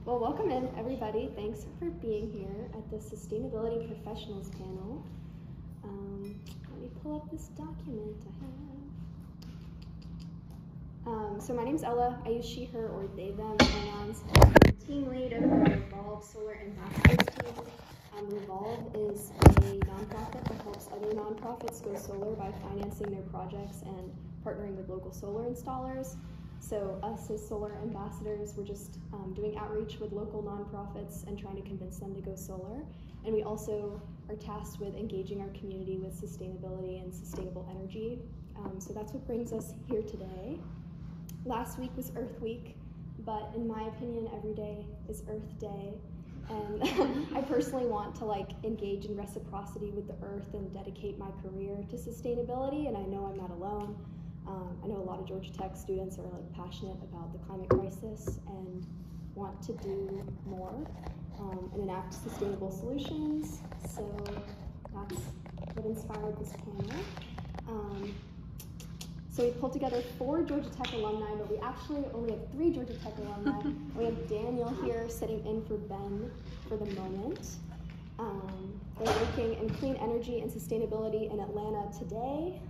Well, welcome in, everybody. Thanks for being here at the Sustainability Professionals panel. Let me pull up this document I have. So my name's Ella. I use she, her, or they, them pronouns. I'm the team lead of the ReVolv Solar Ambassador Team. ReVolv is a nonprofit that helps other nonprofits go solar by financing their projects and partnering with local solar installers. So us as solar ambassadors, we're just doing outreach with local nonprofits and trying to convince them to go solar. And we also are tasked with engaging our community with sustainability and sustainable energy. So that's what brings us here today. Last week was Earth Week, but in my opinion, every day is Earth Day. And I personally want to engage in reciprocity with the earth and dedicate my career to sustainability, and I know I'm not alone. I know a lot of Georgia Tech students are passionate about the climate crisis and want to do more and enact sustainable solutions. So that's what inspired this panel. So we pulled together 4 Georgia Tech alumni, but we actually only have 3 Georgia Tech alumni. We have Daniel here sitting in for Ben for the moment. They're working in clean energy and sustainability in Atlanta today.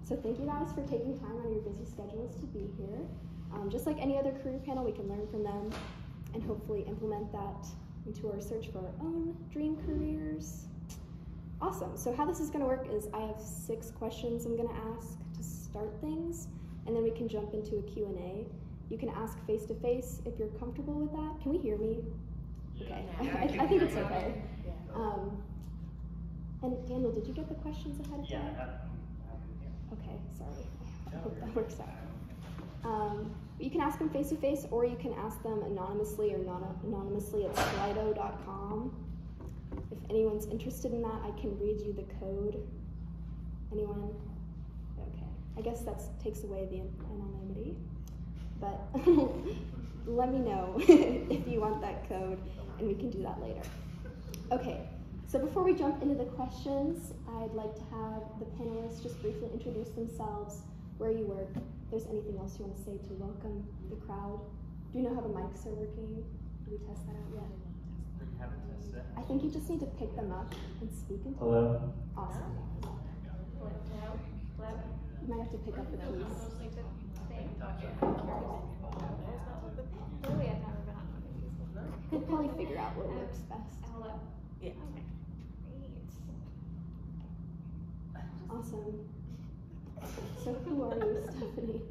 So thank you guys for taking time out of your busy schedules to be here. Just like any other career panel, we can learn from them and hopefully implement that into our search for our own dream careers. Awesome. So how this is going to work is I have 6 questions I'm going to ask to start things, and then we can jump into a Q&A. You can ask face-to-face if you're comfortable with that. Can we hear me? Okay. I think it's okay. And Daniel, did you get the questions ahead of time? Yeah. Okay, sorry. I hope that works out. You can ask them face-to-face, or you can ask them anonymously or non-anonymously at slido.com. If anyone's interested in that, I can read you the code. Anyone? Okay. I guess that takes away the anonymity. But let me know if you want that code, and we can do that later. Okay. So before we jump into the questions, I'd like to have the panelists just briefly introduce themselves, where you work, if there's anything else you want to say to welcome the crowd. Do you know how the mics are working? Did we test that out yet? We haven't tested it. I think you just need to pick them up and speak into Hello. them. Awesome. You might have to pick up the piece. We'll probably figure out what works best. Yeah. Awesome. So who are you, Stephanie?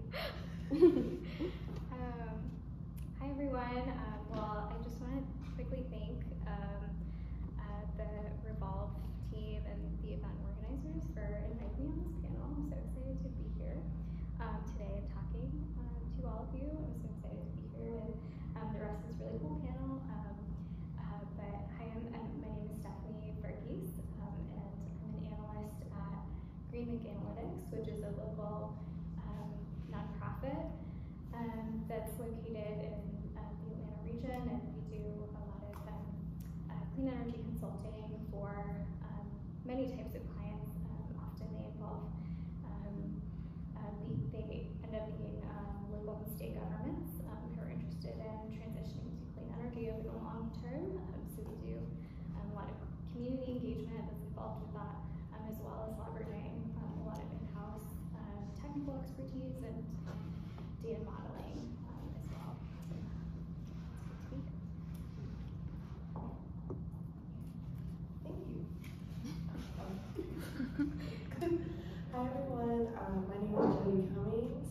Hi everyone. Well, I just want to quickly thank the ReVolv team and the event organizers for inviting me on this panel. I'm so excited to be here today and talking to all of you. I'm so excited to be here and the rest of this really cool panel. But hi, my name is Stephanie Verghese, and I'm an analyst at GreenLink Analytics, which is a local nonprofit that's located in the Atlanta region, and we do a lot of clean energy consulting for many types of clients. Often they involve, they end up being local and state governments who are interested in transitioning to clean energy over the long term. So we do a lot of community engagement that's involved with that, as well as leveraging a lot of in-house technical expertise and data modeling as well. Thank you. Hi everyone, my name is Jenny Cummings.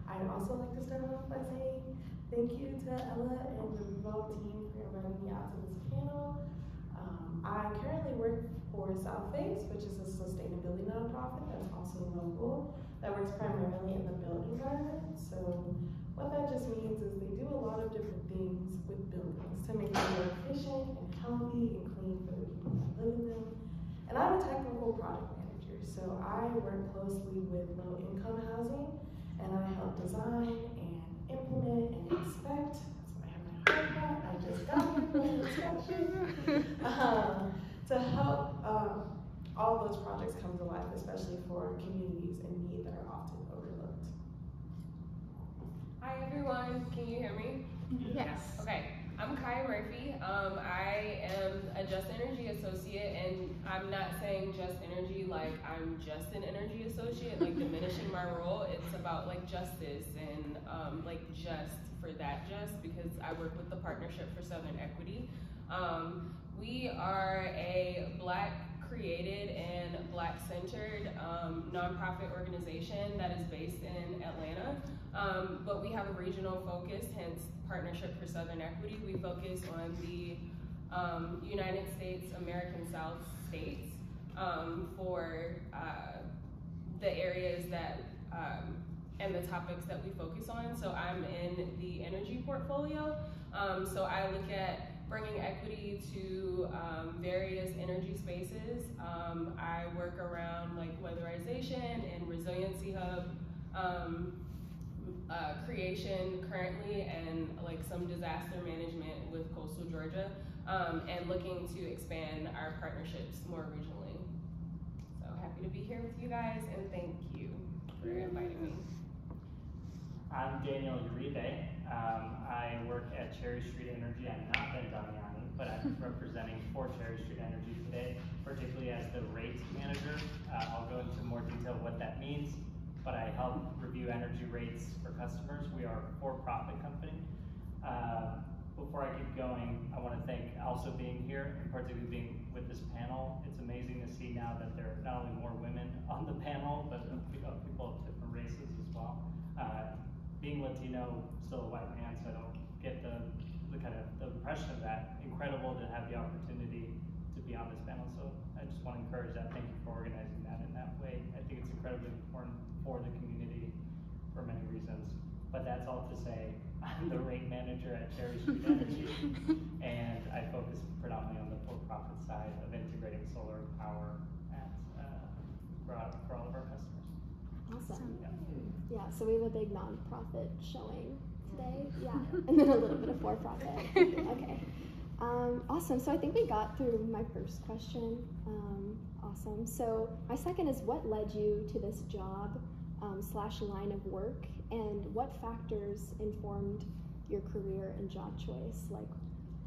I'd also like to start off by saying thank you to Ella and the ReVolv team for inviting me out to this panel. I currently work for Southface, which is a sustainability nonprofit that's also local, that works primarily in the built environment. So what that just means is they do a lot of different things with buildings to make them more efficient and healthy and clean for the people that live in them. And I'm a technical product manager, so I work closely with low-income housing, and I help design and implement and inspect. That's why I have my hard hat. I just got here for an inspection. To help all those projects come to life, especially for communities in need that are often overlooked. Hi everyone, can you hear me? Yes. Okay, Just Energy associate, and I'm not saying just energy like I'm just an energy associate, like diminishing my role. It's about like justice and like just for that just, because I work with the Partnership for Southern Equity. We are a Black created and Black centered nonprofit organization that is based in Atlanta, but we have a regional focus, hence Partnership for Southern Equity. We focus on the United States, American South states for the areas that and the topics that we focus on. So I'm in the energy portfolio. So I look at bringing equity to various energy spaces. I work around like weatherization and resiliency hub creation currently, and like some disaster management with coastal Georgia, and looking to expand our partnerships more regionally. So happy to be here with you guys, and thank you for inviting me. I'm Daniel Uribe. I work at Cherry Street Energy. I'm not Ben Damiani, but I'm representing for Cherry Street Energy today, particularly as the rates manager. I'll go into more detail what that means, but I help review energy rates for customers. We are a for-profit company. Before I keep going, I want to thank also being here, and particularly being with this panel. It's amazing to see now that there are not only more women on the panel, but people of different races as well. Being Latino, still a white man, so I don't get the kind of the impression of that. Incredible to have the opportunity to be on this panel, so I just want to encourage that. Thank you for organizing that in that way. I think it's incredibly important for the community for many reasons. But that's all to say, I'm the rate manager at Cherry Street Energy, and I focus predominantly on the for-profit side of integrating solar power at, for all of our customers. Awesome. Yeah. Yeah, so we have a big nonprofit showing today. Yeah, and then a little bit of for-profit. Okay. Awesome. So I think we got through my first question. Awesome. So my second is, what led you to this job / line of work, and what factors informed your career and job choice? Like,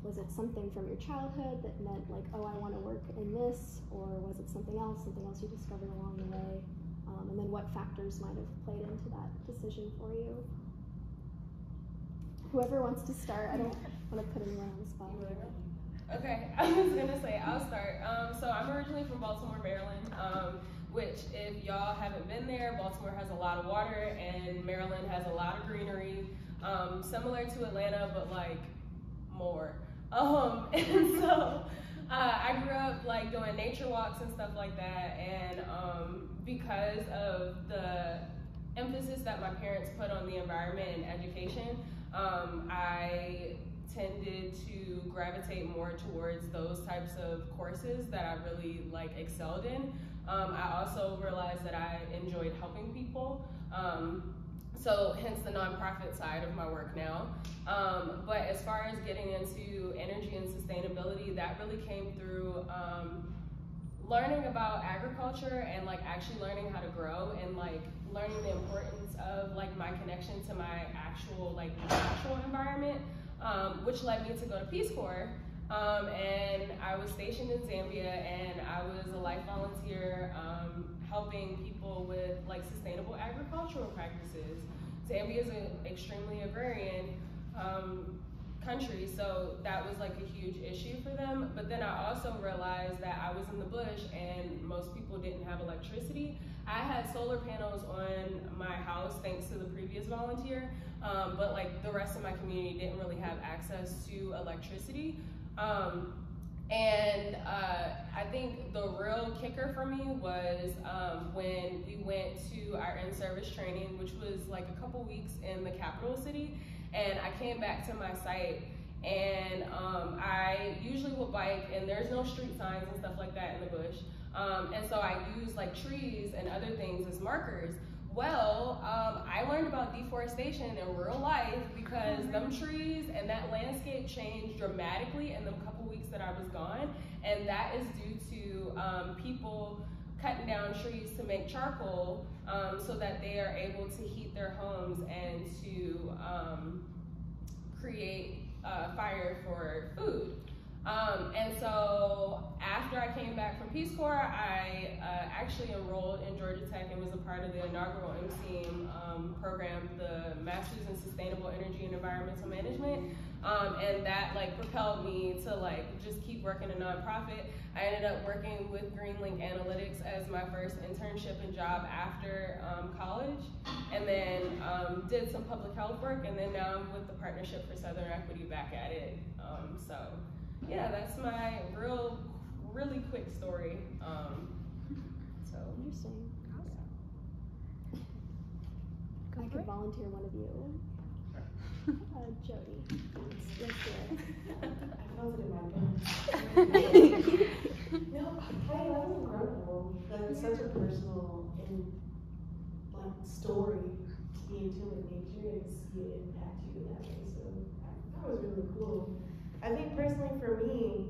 was it something from your childhood that meant like, oh, I want to work in this, or was it something else you discovered along the way? And then what factors might have played into that decision for you? Whoever wants to start, I don't want to put anyone on the spot. Okay, I was gonna say, I'll start. So I'm originally from Baltimore, Maryland, which if y'all haven't been there, Baltimore has a lot of water and Maryland has a lot of greenery, similar to Atlanta, but like more. And so I grew up like doing nature walks and stuff like that, and because of the emphasis that my parents put on the environment and education, I tended to gravitate more towards those types of courses that I really like excelled in. I also realized that I enjoyed helping people. So hence the nonprofit side of my work now. But as far as getting into energy and sustainability, that really came through learning about agriculture and like actually learning how to grow, and like learning the importance of like my connection to my actual like natural environment, which led me to go to Peace Corps. And I was stationed in Zambia, and I was a life volunteer helping people with like sustainable agricultural practices. Zambia is an extremely agrarian country, so that was like a huge issue for them. But then I also realized that I was in the bush and most people didn't have electricity. I had solar panels on my house thanks to the previous volunteer, but like the rest of my community didn't really have access to electricity. I think the real kicker for me was when we went to our in-service training, which was like a couple weeks in the capital city, and I came back to my site, and I usually will bike, and there's no street signs and stuff like that in the bush, and so I use like trees and other things as markers. Well, I learned about deforestation in real life because them trees and that landscape changed dramatically in the couple weeks that I was gone, and that is due to people cutting down trees to make charcoal so that they are able to heat their homes and to create fire for food. And so after I came back from Peace Corps, I actually enrolled in Georgia Tech and was a part of the inaugural MCM program, the Masters in Sustainable Energy and Environmental Management. And that like propelled me to like just keep working a nonprofit. I ended up working with GreenLink Analytics as my first internship and job after college, and then did some public health work, and then now I'm with the Partnership for Southern Equity back at it. So yeah, that's my really quick story. So Interesting. Go I for could it. volunteer one of you. Jody. Let's do it. I felt it in my bones. No, hey, that was incredible. That's such a personal and like story to be in tune with nature and see it impact you in that way. So that was really cool. I think personally for me,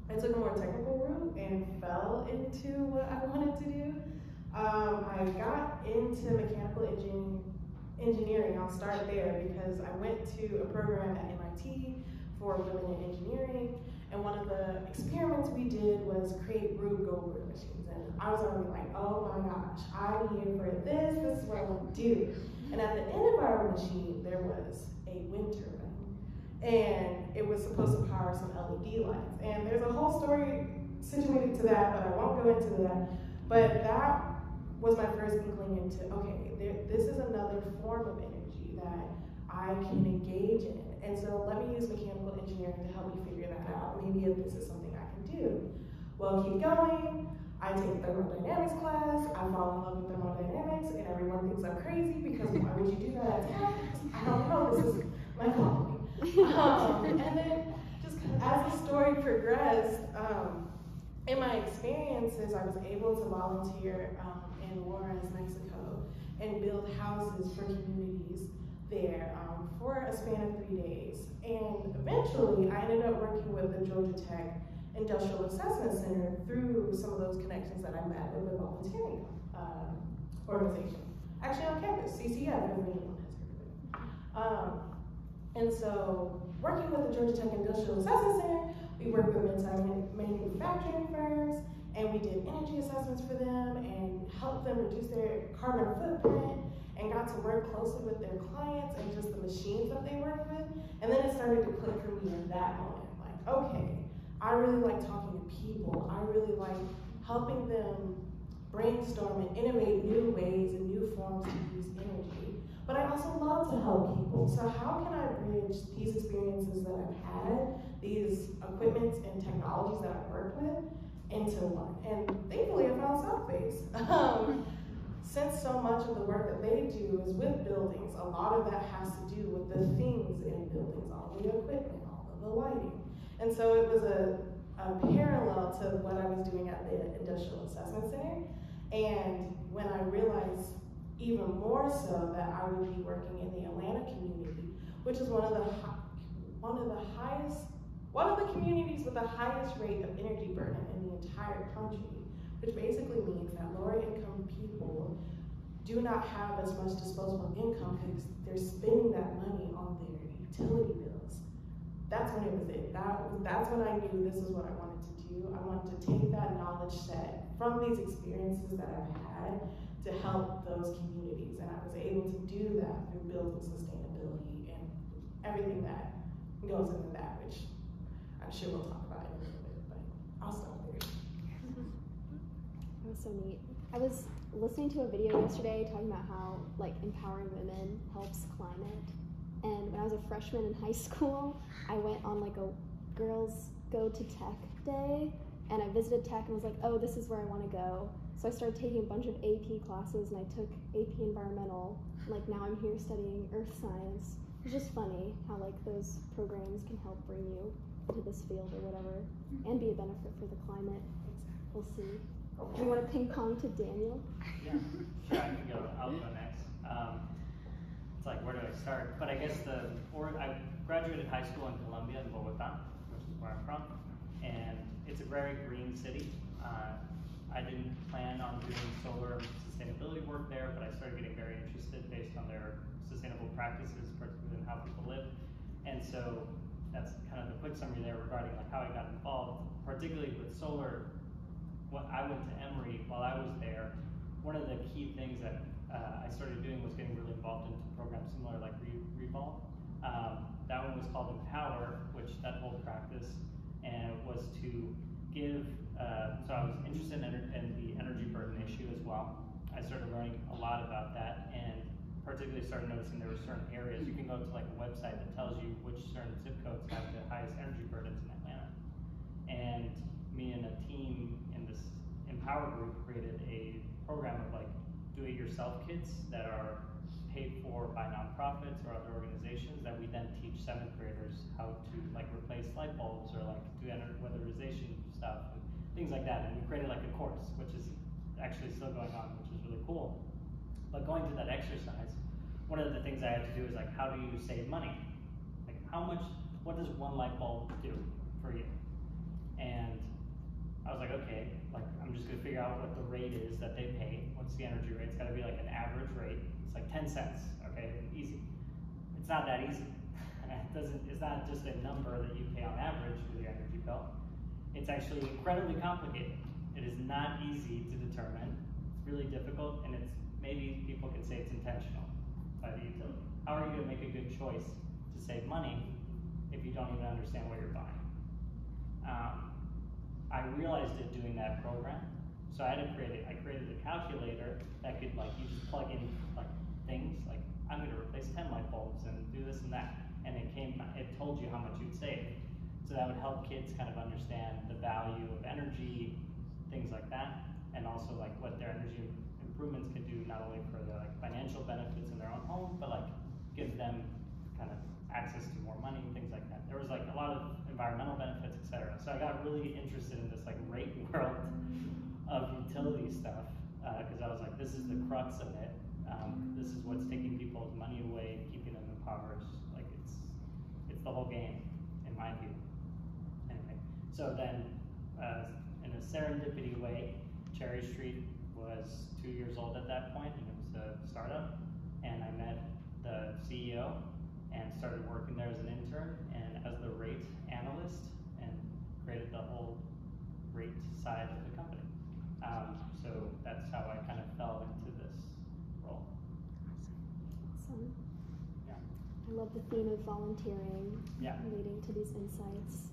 I took a more technical route and fell into what I wanted to do. I got into mechanical engineering. I'll start there because I went to a program at MIT for women in engineering, and one of the experiments we did was create Rube Goldberg machines. And I was already like, oh my gosh, I'm here for this is what I want to do. And at the end of our machine, there was a wind turbine, and it was supposed to power some LED lights. And there's a whole story situated to that, but I won't go into that. But that was my first inkling into, okay, this is another form of energy that I can engage in. And so let me use mechanical engineering to help me figure that out. Maybe if this is something I can do. Well, keep going. I take thermodynamics class. I fall in love with thermodynamics, and everyone thinks I'm crazy because why would you do that at tech? I don't know. This is my calling. And then just as the story progressed, in my experiences, I was able to volunteer in Juarez, Mexico, and build houses for communities there for a span of 3 days. And eventually, I ended up working with the Georgia Tech Industrial Assessment Center through some of those connections that I met with the volunteering organization. Actually on campus, CCF, if anyone has heard of it. And so, working with the Georgia Tech Industrial Assessment Center, we worked with mid-sized manufacturing firms, and we did energy assessments for them and helped them reduce their carbon footprint, and got to work closely with their clients and just the machines that they work with. And then it started to click for me in that moment. Like, okay, I really like talking to people. I really like helping them brainstorm and innovate new ways and new forms to use energy. But I also love to help people. So how can I bridge these experiences that I've had, these equipments and technologies that I've worked with, into one? And thankfully I found Southbase. Since so much of the work that they do is with buildings, a lot of that has to do with the things in buildings, all the equipment, all of the lighting. And so it was a parallel to what I was doing at the Industrial Assessment Center. And when I realized even more so that I would be working in the Atlanta community, which is one of the communities with the highest rate of energy burden in the entire country, which basically means that lower income people do not have as much disposable income because they're spending that money on their utility bills. That's when it was it. That's when I knew this is what I wanted to do. I wanted to take that knowledge set from these experiences that I've had to help those communities. And I was able to do that through building sustainability and everything that goes into that, which I'm sure we'll talk about in a little bit, but I'll stop there. That was so neat. I was listening to a video yesterday talking about how like empowering women helps climate. And when I was a freshman in high school, I went on like a girls go to tech day, and I visited tech and was like, oh, this is where I want to go. So I started taking a bunch of AP classes, and I took AP Environmental. Like now I'm here studying Earth Science. It's just funny how like those programs can help bring you into this field or whatever, and be a benefit for the climate. We'll see. Do you want to ping pong to Daniel? Yeah, sure, I can go. I'll go next. It's like, where do I start? But I guess I graduated high school in Colombia, in Bogota, which is where I'm from, and it's a very green city. I didn't plan on doing solar sustainability work there, but I started getting very interested based on their sustainable practices, particularly in how people live. And so that's kind of the quick summary there regarding like how I got involved, particularly with solar. When I went to Emory while I was there, one of the key things that I started doing was getting really involved into programs similar like ReVolv. That one was called Empower, which that whole practice, and it was to give, so I was interested in the energy burden issue as well. I started learning a lot about that, and particularly started noticing there were certain areas. You can go to like a website that tells you which certain zip codes have the highest energy burdens in Atlanta. And me and a team in this Empower group created a program of like do-it-yourself kits that are paid for by nonprofits or other organizations that we then teach 7th graders how to like replace light bulbs or like do weatherization stuff and things like that. And we created like a course, which is actually still going on, which is really cool. But going through that exercise, one of the things I had to do is like, how do you save money? Like how much, what does one light bulb do for you? And I was like, okay, like I'm just gonna figure out what the rate is that they pay. What's the energy rate? It's gotta be like an average rate. It's like 10 cents, okay, easy. It's not that easy. It's not just a number that you pay on average with your energy bill. It's actually incredibly complicated. It is not easy to determine. It's really difficult, and it's, maybe people could say it's intentional by the utility. How are you gonna make a good choice to save money if you don't even understand what you're buying? I realized it doing that program, so I created a calculator that could like, you just plug in like things, like I'm gonna replace 10 light bulbs and do this and that, and it told you how much you'd save. So that would help kids kind of understand the value of energy, things like that, and also like what their energy improvements can do, not only for the like financial benefits in their own home, but like give them kind of access to more money, things like that. There was like a lot of environmental benefits, etc. So I got really interested in this like rate world of utility stuff, because I was like, this is the crux of it. This is what's taking people's money away, keeping them impoverished. Like it's the whole game, in my view. Anyway, so then in a serendipity way, Cherry Street was 2 years old at that point, and it was a startup. And I met the CEO and started working there as an intern and as the rate analyst, and created the whole rate side of the company. So that's how I kind of fell into this role. Awesome. Yeah. I love the theme of volunteering, Yeah. leading to these insights.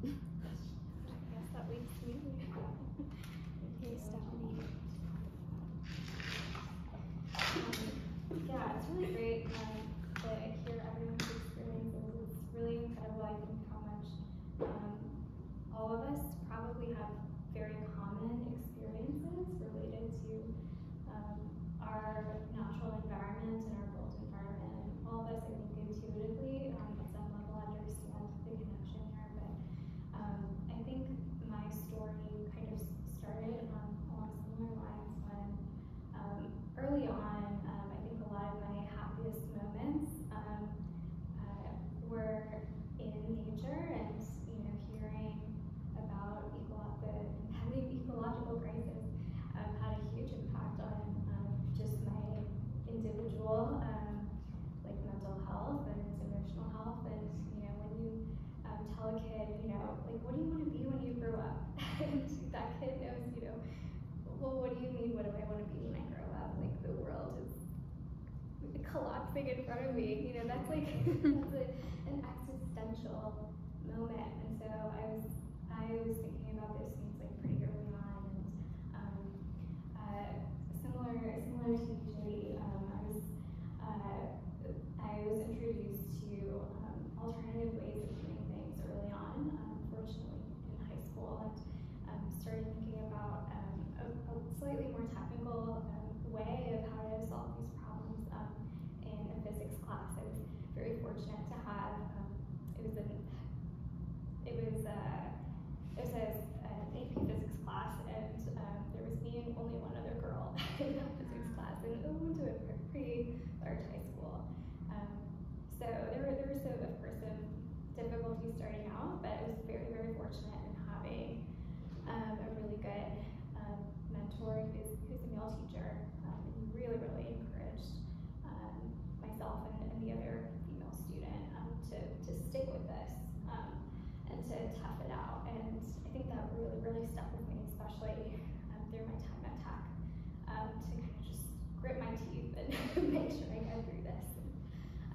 Yes, that leads me. Okay, Stephanie. Yeah, it's really great to hear everyone's experiences. It's really incredible, I think, how much all of us probably have very common experiences related to our natural environment and our built environment. And all of us, I think, intuitively, at some level, understand the connection there. But I think my story kind of started along similar lines when early on, I think a lot of my happiest moments were in nature, and hearing about the impending ecological crisis had a huge impact on just my individual like mental health and emotional health. And when you tell a kid, like, what do you want to be when you grow up? And that kid knows, well, what do you mean, what do I want to be when I grow up? Like, the world is collapsing in front of me. That's like an existential moment. And so I was thinking about those things like pretty early on. And similar to Jody, I was introduced to alternative ways of doing things early on, fortunately in high school, and started thinking about a slightly more technical way of how to solve these problems in a physics class. I was very fortunate to have, it was an AP physics class, and there was me and only one other girl in that physics class, and I went to a pretty large high school. So there were of course some difficulties starting out, but I was very, very fortunate in having a really good mentor who's a male teacher, and really, really encouraged myself and the other female student to to tough it out. And I think that really stuck with me, especially through my time at Tech, to kind of just grit my teeth and make sure I get through this.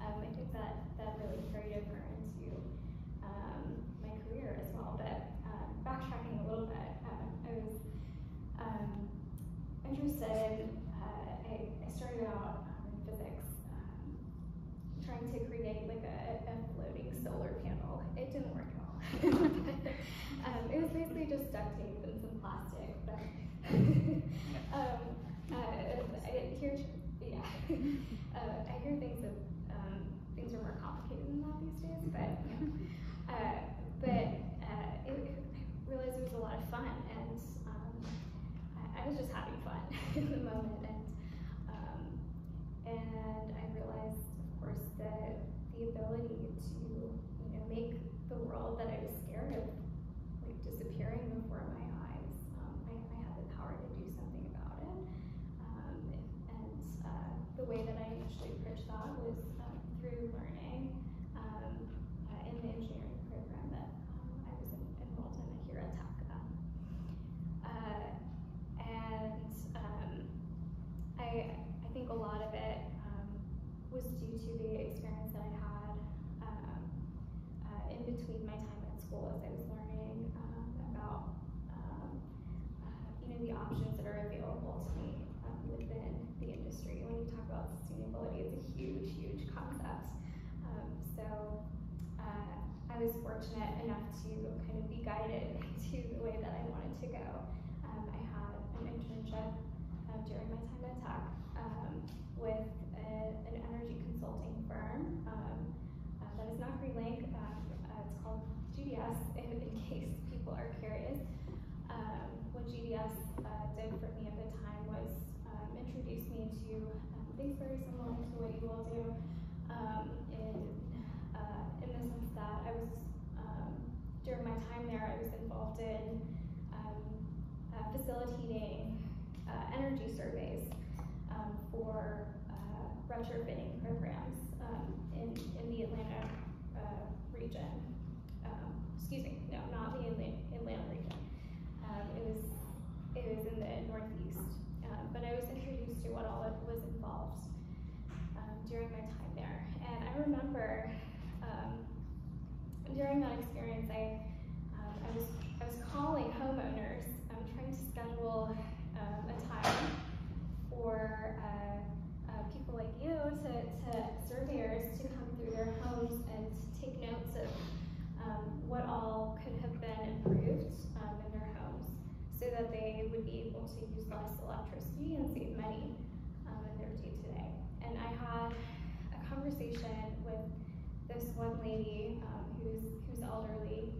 And I think that really carried over into my career as well. But backtracking a little bit, I was interested. I started out in physics, trying to create like a floating solar panel. It didn't work at all. It was basically just duct tape and some plastic. But I hear things are more complicated than that these days. But I realized it was a lot of fun, and I was just having fun in the moment. And I realized, of course, that the ability to, make the world that I was scared of, like, disappearing before my eyes, I had the power to do something about it. And the way that I initially approached that was through learning in the engineering program that I was involved in here at Tech. I think a lot of it was due to the experience that I had in between my time at school, as I was learning about the options that are available to me within the industry. When you talk about sustainability, it's a huge concept. So I was fortunate enough to kind of be guided to the way that I wanted to go. I had an internship during my time at Tech with an energy consulting firm that is not GreenLink. It's called GDS, in case people are curious. What GDS did for me at the time was introduce me to things very similar to what you all do, in the sense that I was, during my time there, I was involved in facilitating energy surveys for retrofitting programs in the Atlanta region. Excuse me, no, not the Atlanta region. It was in the Northeast, but I was introduced to what all was involved during my time there. And I remember during that experience, I was calling homeowners, trying to schedule a time for people like you, to surveyors, to come through their homes and to take notes of what all could have been improved in their homes, so that they would be able to use less electricity and save money in their day-to-day. And I had a conversation with this one lady who's elderly,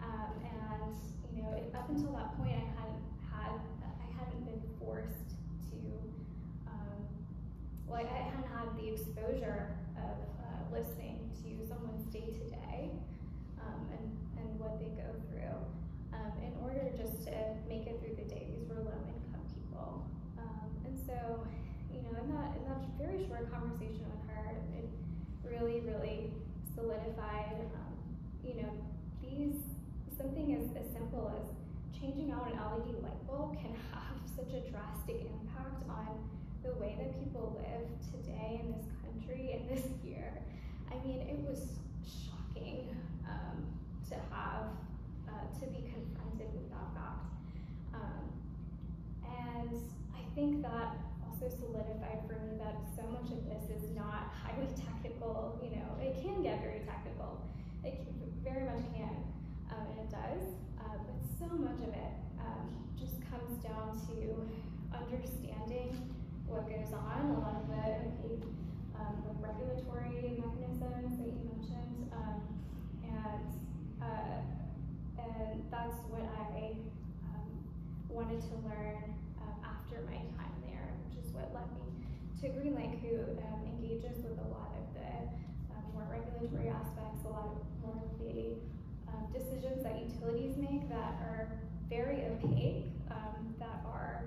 and up until that point, I hadn't been forced to, I hadn't had the exposure of listening to someone's day-to-day and what they go through in order just to make it through the day. These were low-income people, and so in that very short conversation with her, it really solidified, something as simple as changing out an LED light bulb can have such a drastic impact on the way that people live today in this country in this year. I mean, it was shocking to have to be confronted with that fact, and I think that also solidified for me that so much of this is not highly technical. It can get very technical. It very much can, and it does. But so much of it just comes down to understanding what goes on. A lot of the regulatory mechanisms that you mentioned, and that's what I wanted to learn after my time there, which is what led me to GreenLink, who engages with a lot of the more regulatory aspects, a lot more of the decisions that utilities make that are very opaque, that are,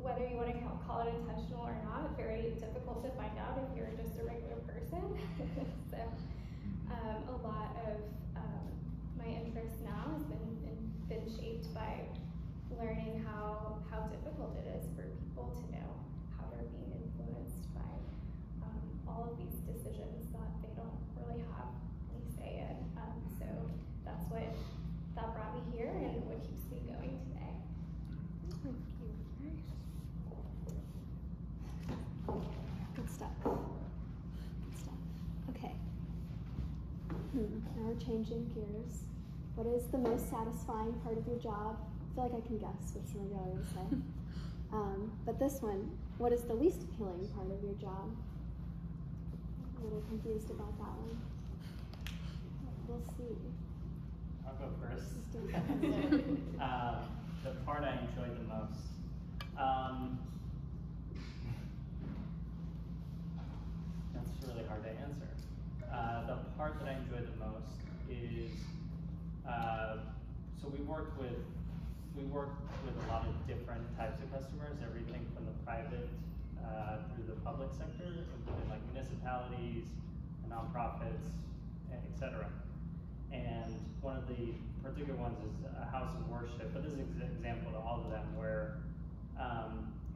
whether you want to call it intentional or not, very difficult to find out if you're just a regular person. So a lot of my interest now has been shaped by learning how difficult it is for people to know how they're being influenced by all of these decisions that they don't really have any say in. So that brought me here and what keeps me going today. Good stuff. Good stuff. Okay. Now we're changing gears. What is the most satisfying part of your job? I feel like I can guess what some of y'all are going to say. But this one, what is the least appealing part of your job? I'm a little confused about that one. We'll see. I'll go first. Just do it. The part I enjoy the most. That's really hard to answer. The part that I enjoy the most is, so we work with a lot of different types of customers, everything from the private through the public sector, including like municipalities, nonprofits, etc. And one of the particular ones is a house of worship, but this is an example to all of them where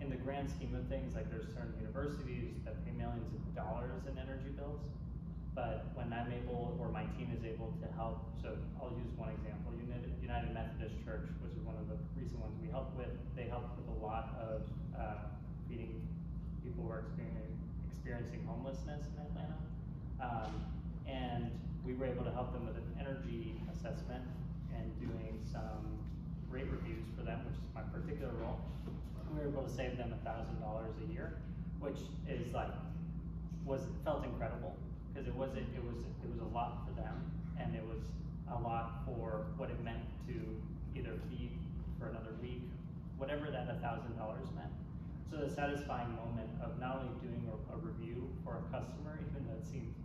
in the grand scheme of things, like there's certain universities that pay millions of dollars in energy bills, but when I'm able, or my team is able to help, so I'll use one example, United Methodist Church, which is one of the recent ones we helped with, they helped with a lot of feeding people who are experiencing homelessness in Atlanta. And we were able to help them with an energy assessment and doing some rate reviews for them, which is my particular role. We were able to save them $1,000 a year, which is like, felt incredible because it was a lot for them, and it was a lot for what it meant to either feed for another week, whatever that $1,000 meant. So the satisfying moment of not only doing a review for a customer, even though it seems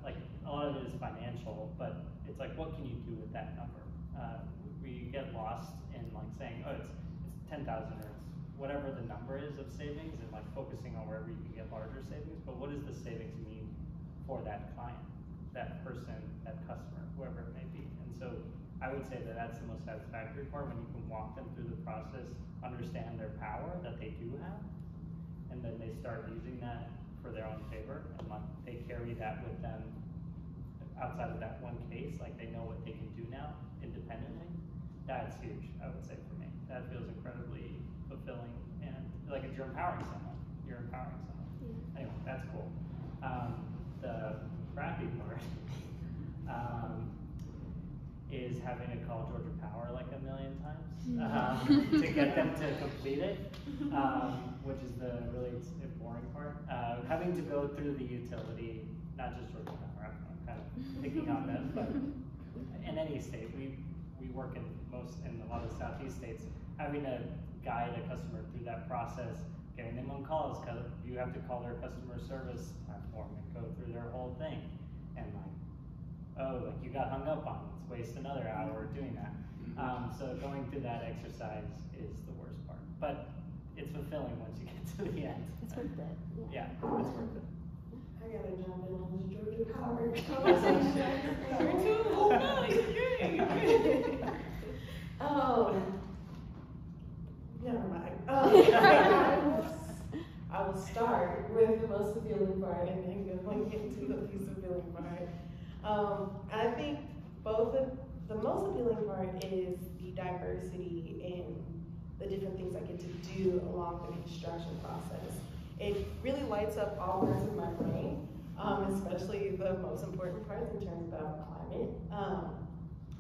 like a lot of it is financial, but it's like, what can you do with that number? We get lost in like saying, oh, it's 10,000 or it's whatever the number is of savings, and like focusing on wherever you can get larger savings. But what does the savings mean for that client, that person, that customer, whoever it may be? And so I would say that that's the most satisfactory part, when you can walk them through the process, understand their power that they do have, and then they start using that for their own favor, and like they carry that with them outside of that one case, like they know what they can do now independently. That's huge, I would say, for me. That feels incredibly fulfilling, and like if you're empowering someone, you're empowering someone. Yeah. Anyway, that's cool. The crappy part is having to call Georgia Power like a million times to get them to complete it, which is the really boring part. Having to go through the utility, not just Georgia Power, I'm kind of picking on them, but in any state, we work in a lot of Southeast states, having to guide a customer through that process, getting them on calls, because you have to call their customer service platform and go through their whole thing, and like, oh, like you got hung up on, let's waste another hour doing that. So going through that exercise is the worst part, but it's fulfilling once you get to the end. It's worth it. Yeah, it's worth it. I gotta jump in on this Georgia Power conversation. You're too. No, you're great. Never mind. I will start with the most appealing part and then go into the least appealing part. I think the most appealing part is the diversity in the different things I get to do along the construction process. It really lights up all parts of my brain, especially the most important parts in terms of climate.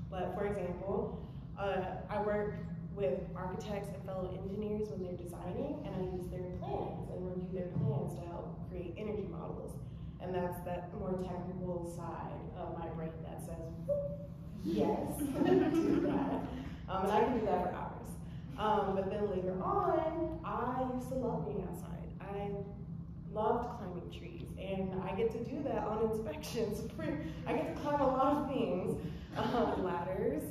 But for example, I work with architects and fellow engineers when they're designing, and I use their plans and review their plans to help create energy models. And that's that more technical side of my brain that says, yes, do that. And I can do that for hours. But then later on, I used to love being outside. I loved climbing trees, and I get to do that on inspections. I get to climb a lot of things, ladders,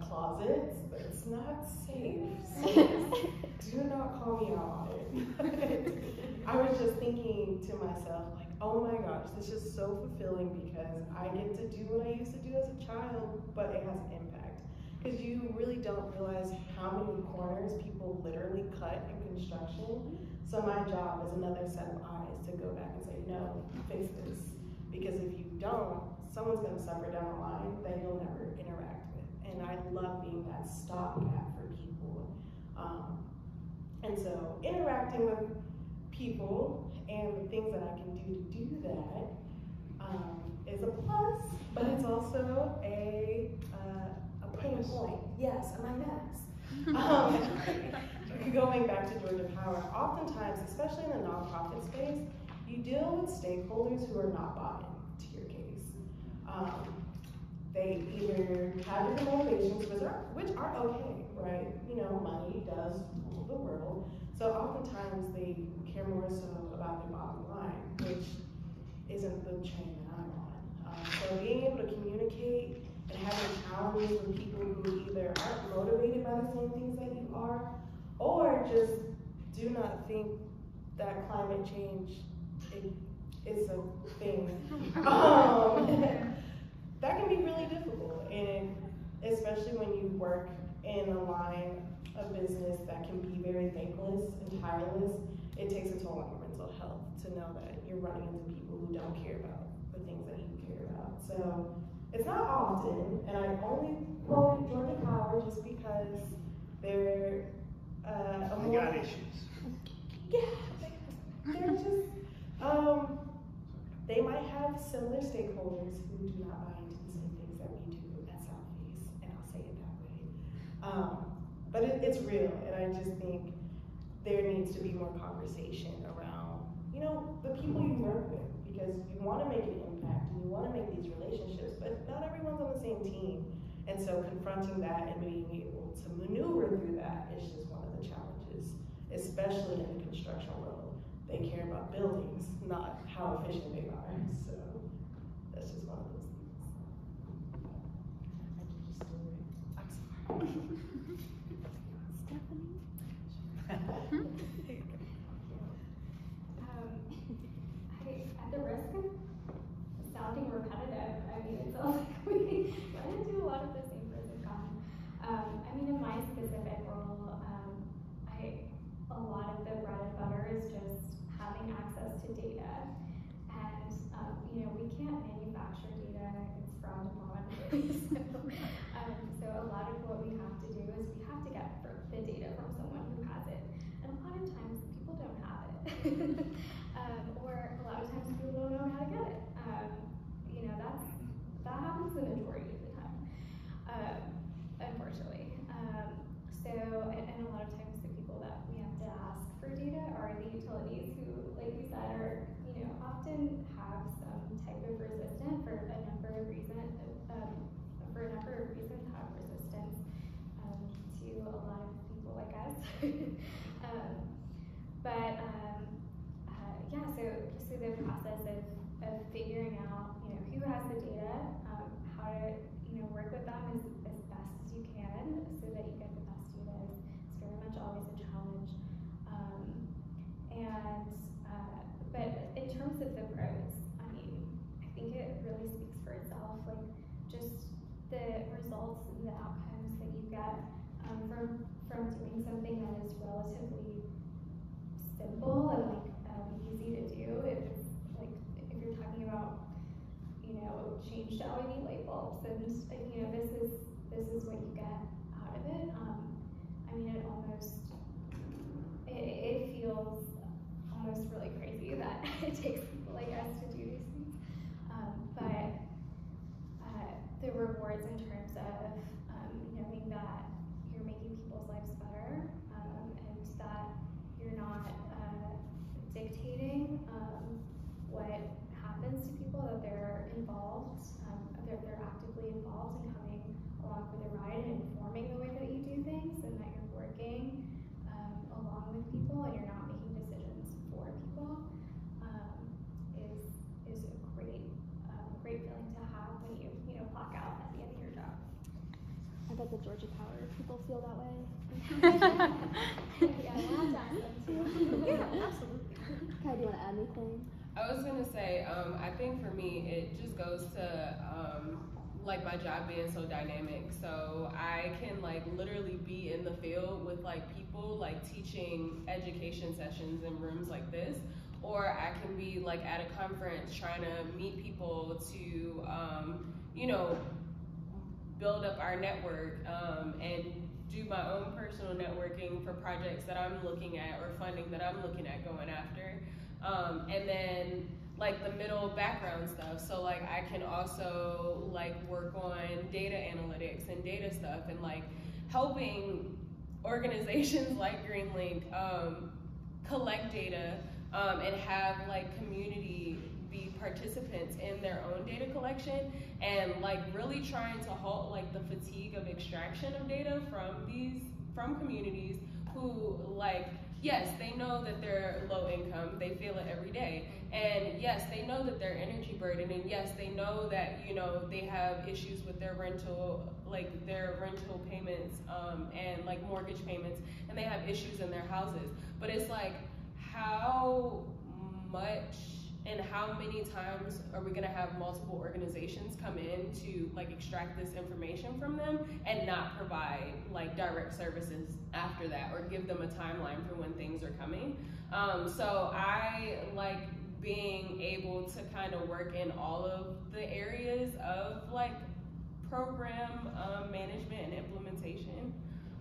closets. It's not safe, so do not call me out on it. I was just thinking to myself, like, oh my gosh, this is so fulfilling because I get to do what I used to do as a child, but it has an impact. Because you really don't realize how many corners people literally cut in construction. So my job is another set of eyes to go back and say, no, fix this. Because if you don't, someone's gonna suffer down the line that you'll never interact with. And I love being that stopgap for people. And so interacting with people and the things that I can do to do that is a plus, but it's also a pain point. Yes, and my mess. Going back to Georgia Power, oftentimes, especially in the nonprofit space, you deal with stakeholders who are not bought into your case. They either have different motivations, which are okay, right? You know, money does rule the world. So oftentimes they care more so about their bottom line, which isn't the chain that I'm on. So being able to communicate and having challenges with people who either aren't motivated by the same things that you are, or just do not think that climate change is a thing. That can be really difficult, and especially when you work in a line of business that can be very thankless and tireless, it takes a toll on your mental health to know that you're running into people who don't care about the things that you care about. So it's not often, and I only quote Georgia Power just because they're I got issues. Yeah, they're just, they might have similar stakeholders who do not buy into the same things that we do at Southeast, and I'll say it that way. But it's real, and I just think there needs to be more conversation around, you know, the people you work with, because you want to make an impact and you want to make these relationships, but not everyone's on the same team. And so confronting that and being able to maneuver through that is just one of the challenges, especially in the construction world. They care about buildings, not how efficient they are. So that's just one of those things. I'm sorry. At the risk of sounding repetitive, I mean, it sounds like we run into a lot of the same pros and cons. I mean, in my specific role, a lot of the bread and butter is just having access to data. And, you know, we can't manufacture data, it's frowned upon. So a lot of what we have to do is we have to get the data from someone who has it. And a lot of times people don't have it. Or a lot of times people don't know how to get it. You know, that happens the majority of the time, unfortunately. And a lot of times the people that we have to ask for data are the utilities who, like we said, are, you know, often have some type of resistance for a number of reasons, have resistance to a lot of people like us. So the process of figuring out, you know, who has the data, how to, you know, work with them as best as you can so that you get the best data is very much always a challenge. But in terms of the pros, I mean, I think it really speaks for itself. Like, just the results and the outcomes that you get from doing something that is relatively simple and like easy to do. If it's like, if you're talking about, you know, change to LED light bulbs, and you know, this is what you get out of it. I mean, it feels almost really crazy that it takes people like us to do these things. But the rewards in terms of knowing that you're making people's lives better, and that you're not dictating what happens to people, that they're involved, they're actively involved in coming along for the ride and informing the way that you do things, and that you're working along with people and you're not making decisions for people, is a great feeling to have when you clock out at the end of your job. I bet the Georgia Power people feel that way. Yeah, we'll have to ask them too. Yeah, absolutely. Kai, do you want to add anything? I was gonna say, I think for me, it just goes to like my job being so dynamic. So I can like literally be in the field with like people like teaching education sessions in rooms like this, or I can be like at a conference trying to meet people to, you know, build up our network and do my own personal networking for projects that I'm looking at or funding that I'm looking at going after. And then like the middle background stuff. So like I can also like work on data analytics and data stuff and like helping organizations like GreenLink collect data and have like community be participants in their own data collection, and like really trying to halt like the fatigue of extraction of data from communities who like, yes, they know that they're low income, they feel it every day, and yes, they know that they're energy burdened, and yes, they know that, you know, they have issues with their rental payments and like mortgage payments, and they have issues in their houses. But it's like, how much and how many times are we gonna have multiple organizations come in to like extract this information from them and not provide like direct services after that, or give them a timeline for when things are coming? So I like being able to kind of work in all of the areas of like program management and implementation.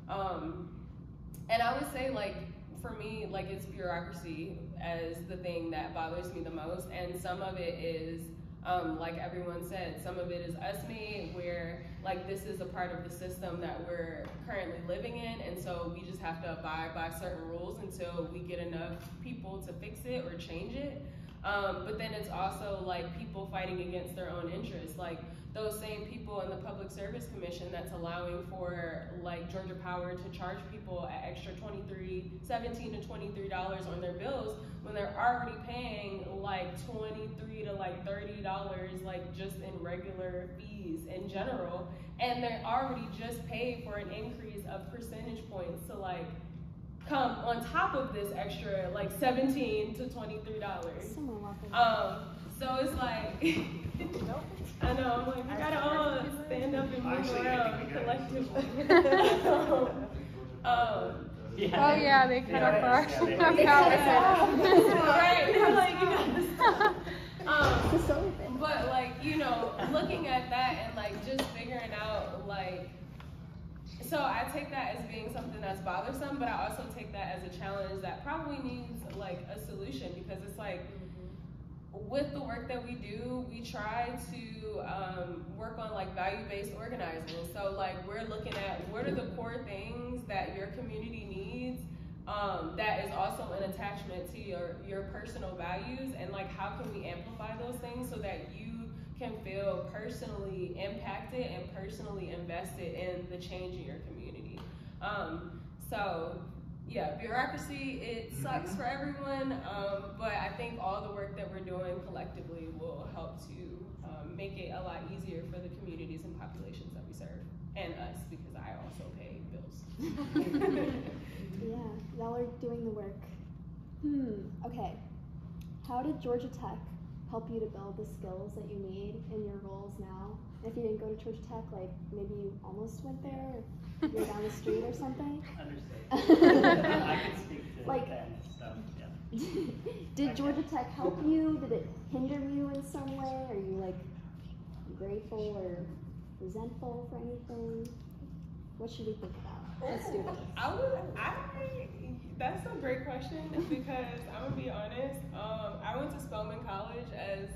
And I would say like, for me, like it's bureaucracy as the thing that bothers me the most, and some of it is, like everyone said, some of it is us made, where like this is a part of the system that we're currently living in, and so we just have to abide by certain rules until we get enough people to fix it or change it. But then it's also like people fighting against their own interests, like those same people in the Public Service Commission that's allowing for like Georgia Power to charge people an extra $17 to $23 on their bills when they're already paying like $23 to like $30 like just in regular fees in general, and they're already just paid for an increase of percentage points to like come on top of this extra like $17 to $23. So it's like I know, I'm like, we gotta all stand up and move around collectively. Yeah. Oh yeah, they cut off our right, you're like, you gotta stop. But like, you know, looking at that and like just figuring out like, so I take that as being something that's bothersome, but I also take that as a challenge that probably needs like a solution, because it's like, with the work that we do, we try to work on like value-based organizing. So like we're looking at what are the core things that your community needs that is also an attachment to your personal values, and like how can we amplify those things so that you can feel personally impacted and personally invested in the change in your community. So yeah, bureaucracy, it sucks for everyone, but I think all the work that we're doing collectively will help to make it a lot easier for the communities and populations that we serve, and us, because I also pay bills. Yeah, y'all are doing the work. Okay. How did Georgia Tech help you to build the skills that you need in your roles now? If you didn't go to Georgia Tech, like maybe you almost went there, or you're down the street or something? Understood. I can speak to like, that stuff, yeah. Did Georgia Tech help you? Did it hinder you in some way? Are you like grateful or resentful for anything? What should we think about as students? That's a great question, because I'm gonna be honest. I went to Spelman College as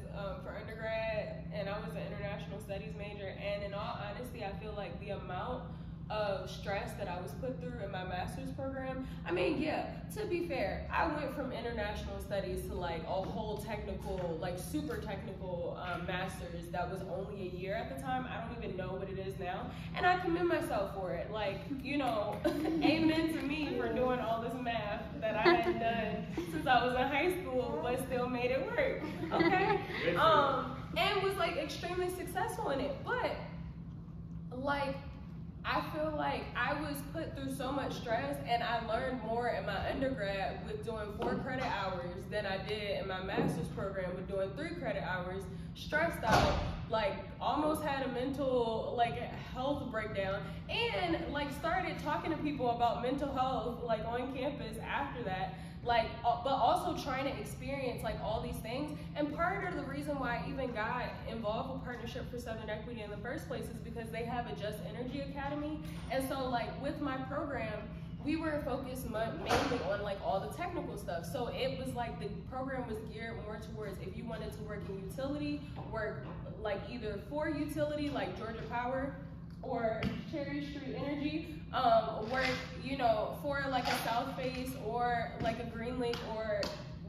for undergrad, and I was an international studies major. And in all honesty, I feel like the amount of stress that I was put through in my master's program. I mean, yeah, to be fair, I went from international studies to like a whole technical, like super technical master's that was only a year at the time. I don't even know what it is now. And I commend myself for it. Like, you know, amen to me for doing all this math that I hadn't done since I was in high school, but still made it work, okay? And was like extremely successful in it. But like, I feel like I was put through so much stress, and I learned more in my undergrad with doing 4 credit hours than I did in my master's program with doing 3 credit hours, stressed out, like almost had a mental like health breakdown, and like started talking to people about mental health like on campus after that. Like, but also trying to experience like all these things. And part of the reason why I even got involved with Partnership for Southern Equity in the first place is because they have a Just Energy Academy. And so like with my program, we were focused mainly on like all the technical stuff. So it was like the program was geared more towards if you wanted to work in utility, work like either for utility like Georgia Power or Cherry Street Energy, work, you know, for like a South Face or like a Green Link, or,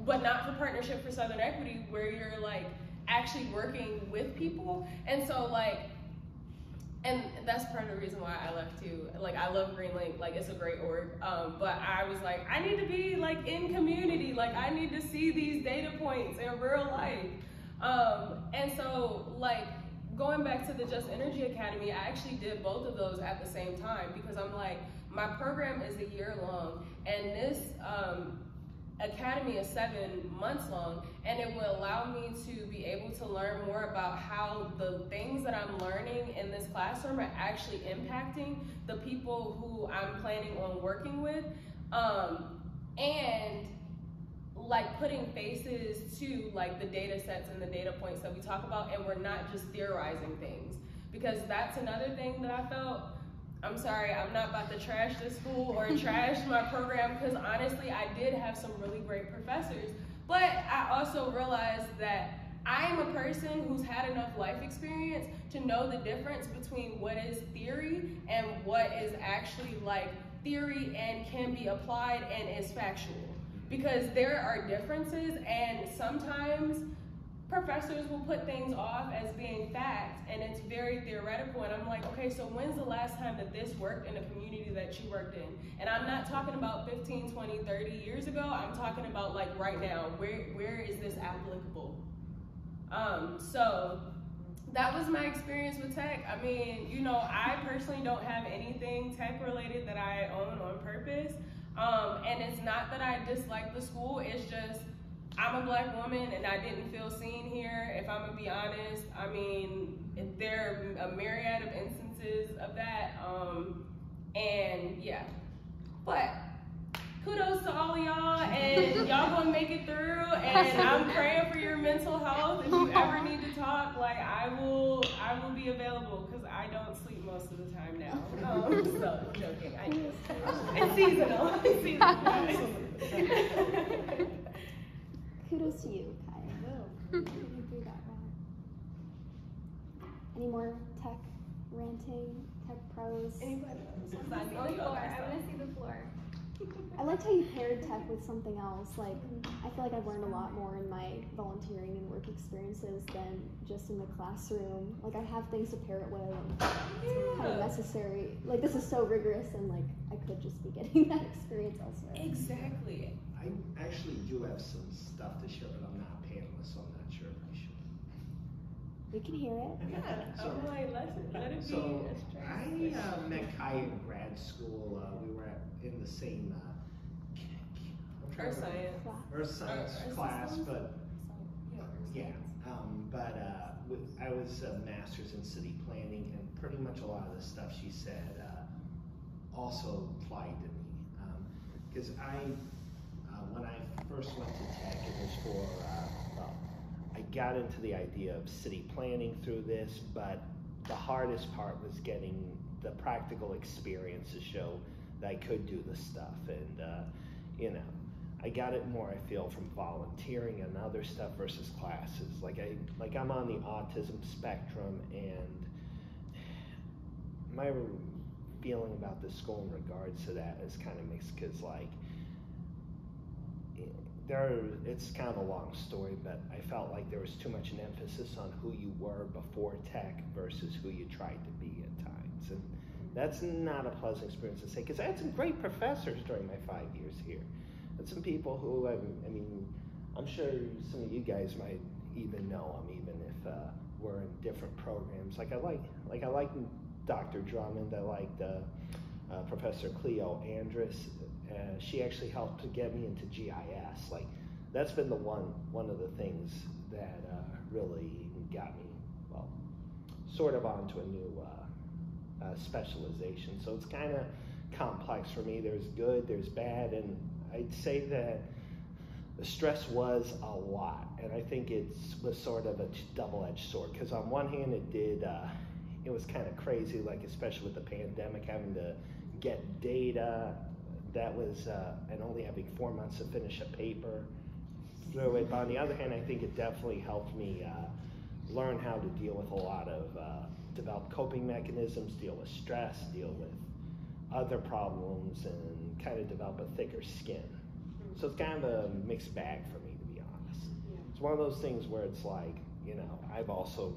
but not for Partnership for Southern Equity, where you're like actually working with people. And so like, and that's part of the reason why I left too. Like I love Green Link, like it's a great org, but I was like, I need to be like in community, like I need to see these data points in real life. And so like, going back to the Just Energy Academy, I actually did both of those at the same time, because I'm like, my program is a year long, and this academy is 7 months long, and it will allow me to be able to learn more about how the things that I'm learning in this classroom are actually impacting the people who I'm planning on working with, and like putting faces to like the data sets and the data points that we talk about, and we're not just theorizing things. Because that's another thing that I felt, I'm sorry, I'm not about to trash this school or trash my program, because honestly, I did have some really great professors, but I also realized that I am a person who's had enough life experience to know the difference between what is theory and what is actually like theory and can be applied and is factual. Because there are differences, and sometimes professors will put things off as being fact, and it's very theoretical, and I'm like, okay, so when's the last time that this worked in a community that you worked in? And I'm not talking about 15, 20, 30 years ago, I'm talking about like right now, where is this applicable? So that was my experience with tech. I mean, you know, I personally don't have anything tech related that I own on purpose. And it's not that I dislike the school, it's just, I'm a Black woman and I didn't feel seen here, if I'm gonna be honest. I mean, there are a myriad of instances of that, and yeah. But kudos to all of y'all, and y'all gonna make it through, and I'm praying for your mental health. If you ever need to talk, like I will be available, because I don't sleep most of the time now. So I'm joking, I just, it's seasonal. It's seasonal. Kudos to you, Kai. Through that round. Any more tech ranting, tech pros? Anybody else? On the floor. I want to see the floor. I liked how you paired tech with something else. Like, I feel like I've learned a lot more in my volunteering and work experiences than just in the classroom. Like, I have things to pair it with, and it's kind of necessary. Like, this is so rigorous, and like, I could just be getting that experience elsewhere. Exactly. I actually do have some stuff to share, but I'm not a panelist, so I'm not sure if I should. We can hear it. Yeah, So, I'm like, let it be so a straight. I met Kai in grad school. We were in the same Earth science. Earth science class, but yeah. I was a master's in city planning, and pretty much a lot of the stuff she said also applied to me. Because when I first went to tech, it was for, I got into the idea of city planning through this, but the hardest part was getting the practical experience to show that I could do the stuff. And, you know, I got it more, I feel, from volunteering and other stuff versus classes. Like I'm on the autism spectrum, and my feeling about the school in regards to that is kind of mixed, because like, it's kind of a long story, but I felt like there was too much an emphasis on who you were before tech versus who you tried to be at times. And that's not a pleasant experience to say, because I had some great professors during my 5 years here. And some people who, I mean, I'm sure some of you guys might even know them, even if we're in different programs. I like Dr. Drummond. I liked Professor Cleo Andrus. She actually helped to get me into GIS. Like, that's been one of the things that really got me, well, sort of onto a new specialization. So it's kind of complex for me. There's good, there's bad, and I'd say that the stress was a lot, and I think it was sort of a double-edged sword, because on one hand it was kind of crazy, like especially with the pandemic, having to get data, that was, and only having 4 months to finish a paper through it. But on the other hand, I think it definitely helped me learn how to deal with a lot of, develop coping mechanisms, deal with stress, deal with other problems, and kind of develop a thicker skin. So it's kind of a mixed bag for me, to be honest. It's one of those things where it's like, you know, I've also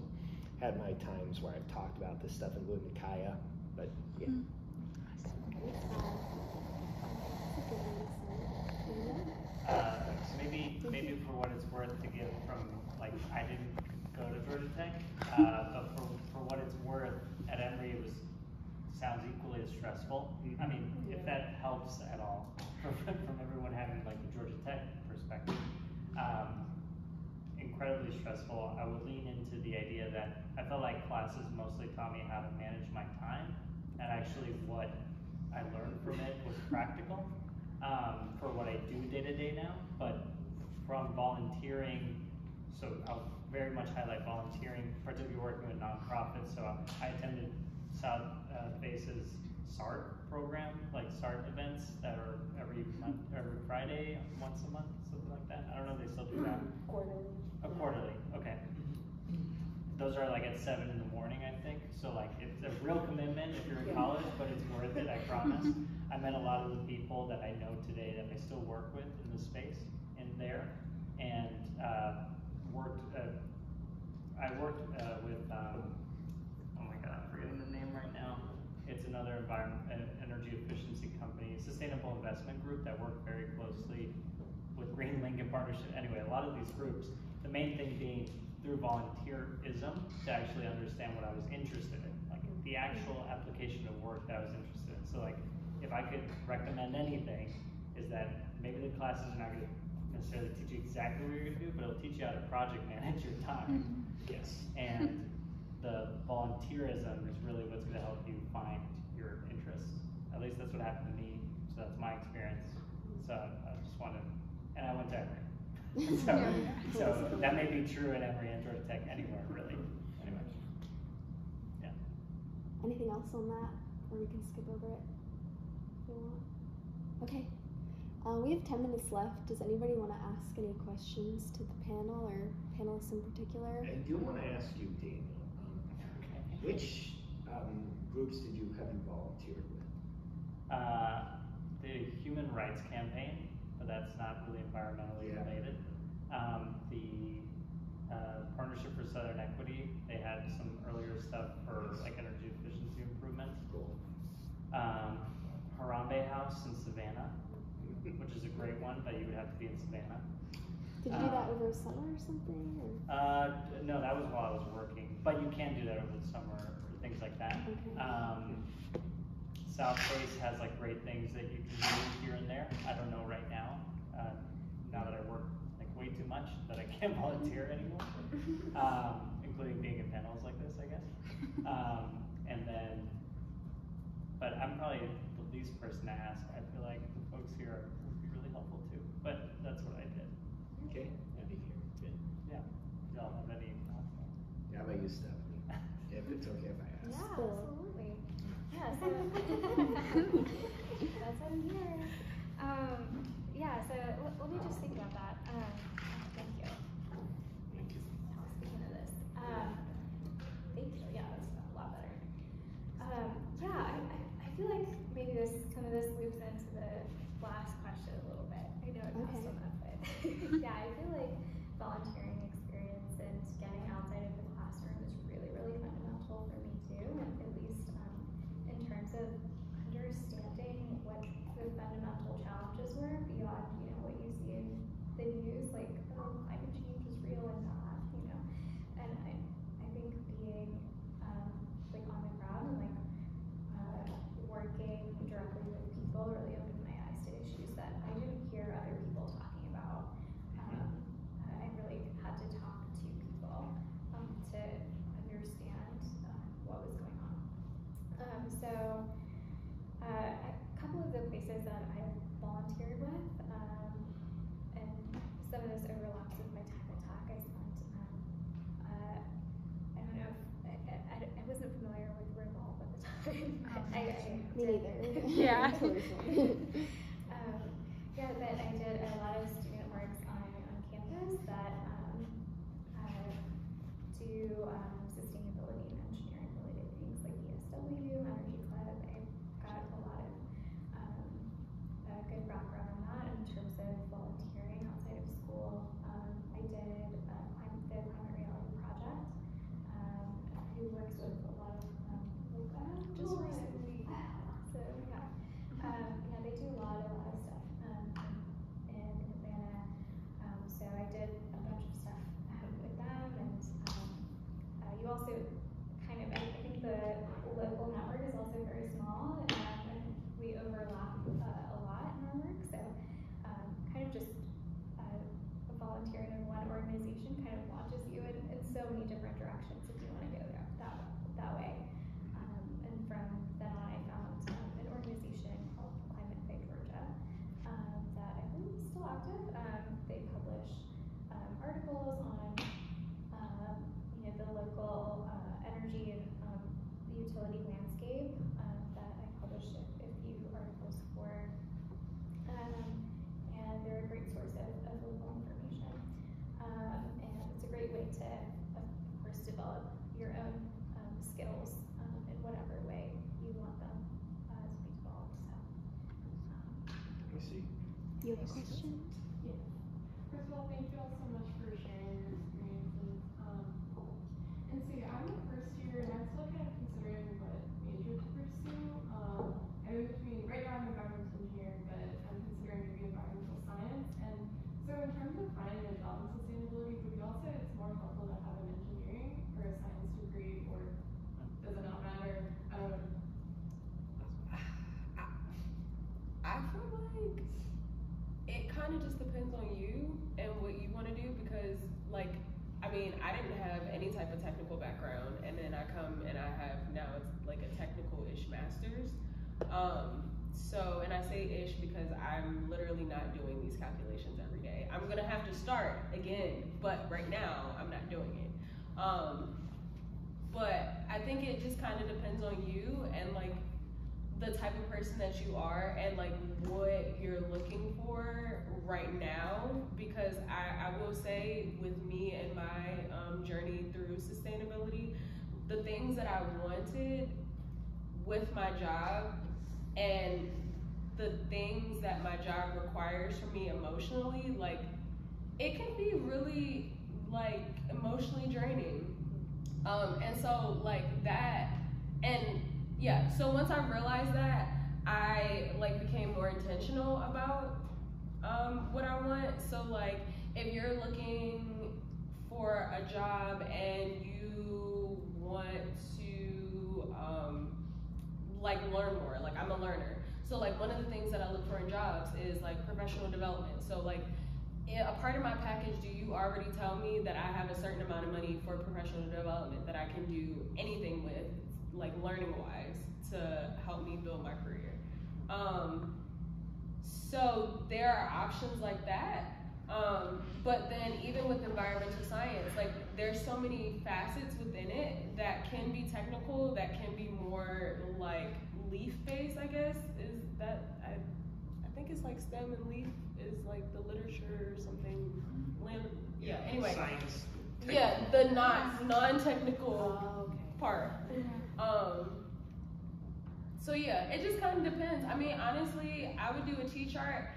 had my times where I've talked about this stuff, including Kaya, but yeah. Maybe for what it's worth to give from, like, I didn't go to Georgia Tech, but for what it's worth, at Emory it sounds equally as stressful. I mean, if that helps at all, from everyone having like the Georgia Tech perspective, incredibly stressful. I would lean into the idea that I felt like classes mostly taught me how to manage my time, and actually what I learned from it was practical for what I do day to day now. But from volunteering, so I'll very much highlight volunteering, particularly working with nonprofits. So I attended South Base's SART program, like SART events that are every Friday, once a month, something like that. I don't know if they still do that. Quarterly. Oh, quarterly, okay. Those are like at 7 in the morning, I think. So like it's a real commitment if you're in college, but it's worth it, I promise. I met a lot of the people that I know today that I still work with in the space in there, and I worked with, oh my God, I'm forgetting the name right now. It's another energy efficiency company, sustainable investment group that worked very closely with Green Lincoln Partnership. Anyway, a lot of these groups, the main thing being through volunteerism to actually understand what I was interested in, like the actual application of work that I was interested in. So like, if I could recommend anything, is that maybe the classes are not going to necessarily teach you exactly what you're going to do, but it'll teach you how to project manage your time. Yes. And the volunteerism is really what's going to help you find your interests. At least that's what happened to me. So that's my experience. So I just wanted, and I went to Emory. so that may be true at Emory and Georgia Tech, anywhere really. Anyway, yeah. Anything else on that, or we can skip over it if you want? Okay. We have 10 minutes left. Does anybody want to ask any questions to the panel or panelists in particular? I do want to ask you, Daniel, which groups have you volunteered with? The Human Rights Campaign, but that's not really environmentally related. The Partnership for Southern Equity, they had some earlier stuff for like energy efficiency improvements. Cool. Harambe House in Savannah, which is a great one, but you would have to be in Savannah. Did you do that over summer or something? Or? No, that was while I was working, but you can do that over the summer or things like that. Okay. South Base has like great things that you can do here and there. I don't know right now, now that I work like way too much that I can't volunteer anymore, including being in panels like this, I guess. And then, but I'm probably the least person to ask. I feel like the folks here would be really helpful too, but that's what I did. Okay, good to hear. Good. Yeah. Do y'all have any thoughts? How about you, Stephanie? If it's okay if I ask. Yeah, absolutely. Yeah, so that's what I'm here. Yeah, so let me just think about that. Thank you. Thank you. Speaking of this, thank you. Yeah, that's a lot better. Yeah, I feel like maybe some of this loops into the last question a little bit. I know it passed on that, but yeah, I feel like volunteering experience and getting outside of the classroom is really, really fundamental for me too, and at least in terms of understanding what the fundamental challenges were beyond, what you see in the news, like, oh, climate change is real and not, and I think being like on the ground and like Me neither. Yeah. Yeah, but I did a lot of student works on campus that do sustainability and engineering related things like ESW, Energy Club. I got a lot of good background on that in terms of volunteering outside of school. I did the Climate Reality Project, who works with a lot of just recently. So yeah, yeah, they do a lot of stuff in Atlanta. So I did a bunch of stuff with them, and you also kind of, I think the local network is also very small, and we overlap a lot in our work. So kind of just volunteering in one organization kind of launches you in so many different directions if you want to go that way. And from then on, I found an organization called Climate by Georgia that I believe is still active. They publish articles on the local energy and utility landscape that I published a few articles for. And they're a great source of local information. And it's a great way to, of course, develop your own skills in whatever way you want them to be developed. So, Let me see. You have a question? Yeah. First of all, thank you all so much for sharing your experiences. And so yeah, I'm a first year and I'm still kind of considering what major to pursue. I'm in between, right now I'm an environmental engineer, but I'm considering maybe environmental science. And so in terms of finding a job in sustainability, would you all say it's more helpful to have an engineering or a science degree, or does it not matter? I don't know. I feel like it kind of just depends on you and what you want to do, because like, I mean, I didn't have any type of technical background, and then I come and I have now it's like a technical-ish master's. So, and I say ish because I'm literally not doing these calculations every day. I'm gonna have to start again, but right now I'm not doing it. But I think it just kind of depends on you and like the type of person that you are and like what you're looking for right now, because I will say with me and my journey through sustainability, the things that I wanted with my job and the things that my job requires from me emotionally, like it can be really like emotionally draining. And so like that, and yeah, so once I realized that, I like became more intentional about what I want. So like if you're looking for a job and you want to like learn more, like I'm a learner. So like one of the things that I look for in jobs is like professional development. So like a part of my package, do you already tell me that I have a certain amount of money for professional development that I can do anything with, like learning wise, to help me build my career? So there are options like that. But then even with environmental science, like there's so many facets within it that can be technical, that can be more like leaf-based, I guess, is that, I think it's like STEM and leaf is like the literature or something, yeah, anyway. Science. Yeah, the non-technical part. So yeah, it just kind of depends. I mean, honestly, I would do a T-chart.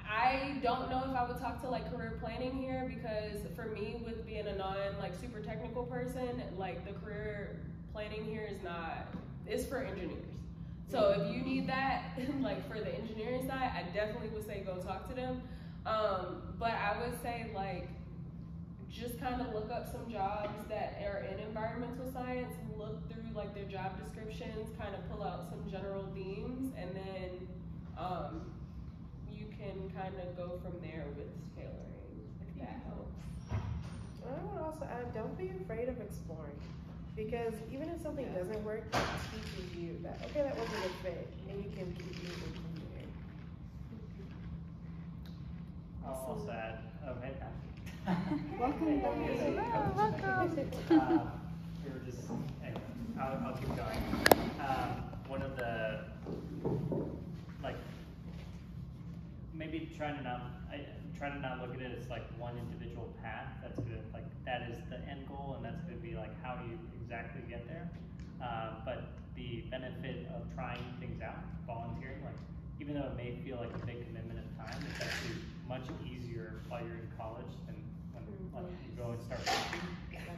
I don't know if I would talk to like career planning here, because for me, with being a like super technical person, like the career planning here is not, it's for engineers. So if you need that, like for the engineering side, I definitely would say go talk to them. But I would say like, just kind of look up some jobs that are in environmental science, look through like their job descriptions, kind of pull out some general themes, and then you can kind of go from there with tailoring, if that helps. I would also add, don't be afraid of exploring, because even if something doesn't work, it teaches you that, okay, that wasn't a good fit, and you can keep moving from there. I'll also add, hey, Patrick. Welcome back. We were just, anyway, I'll keep going. One of the try to not look at it as like one individual path. That's good. Like that is the end goal, and that's going to be like how do you exactly get there. But the benefit of trying things out, volunteering, like even though it may feel like a big commitment of time, it's actually much easier while you're in college than when like you go and start working,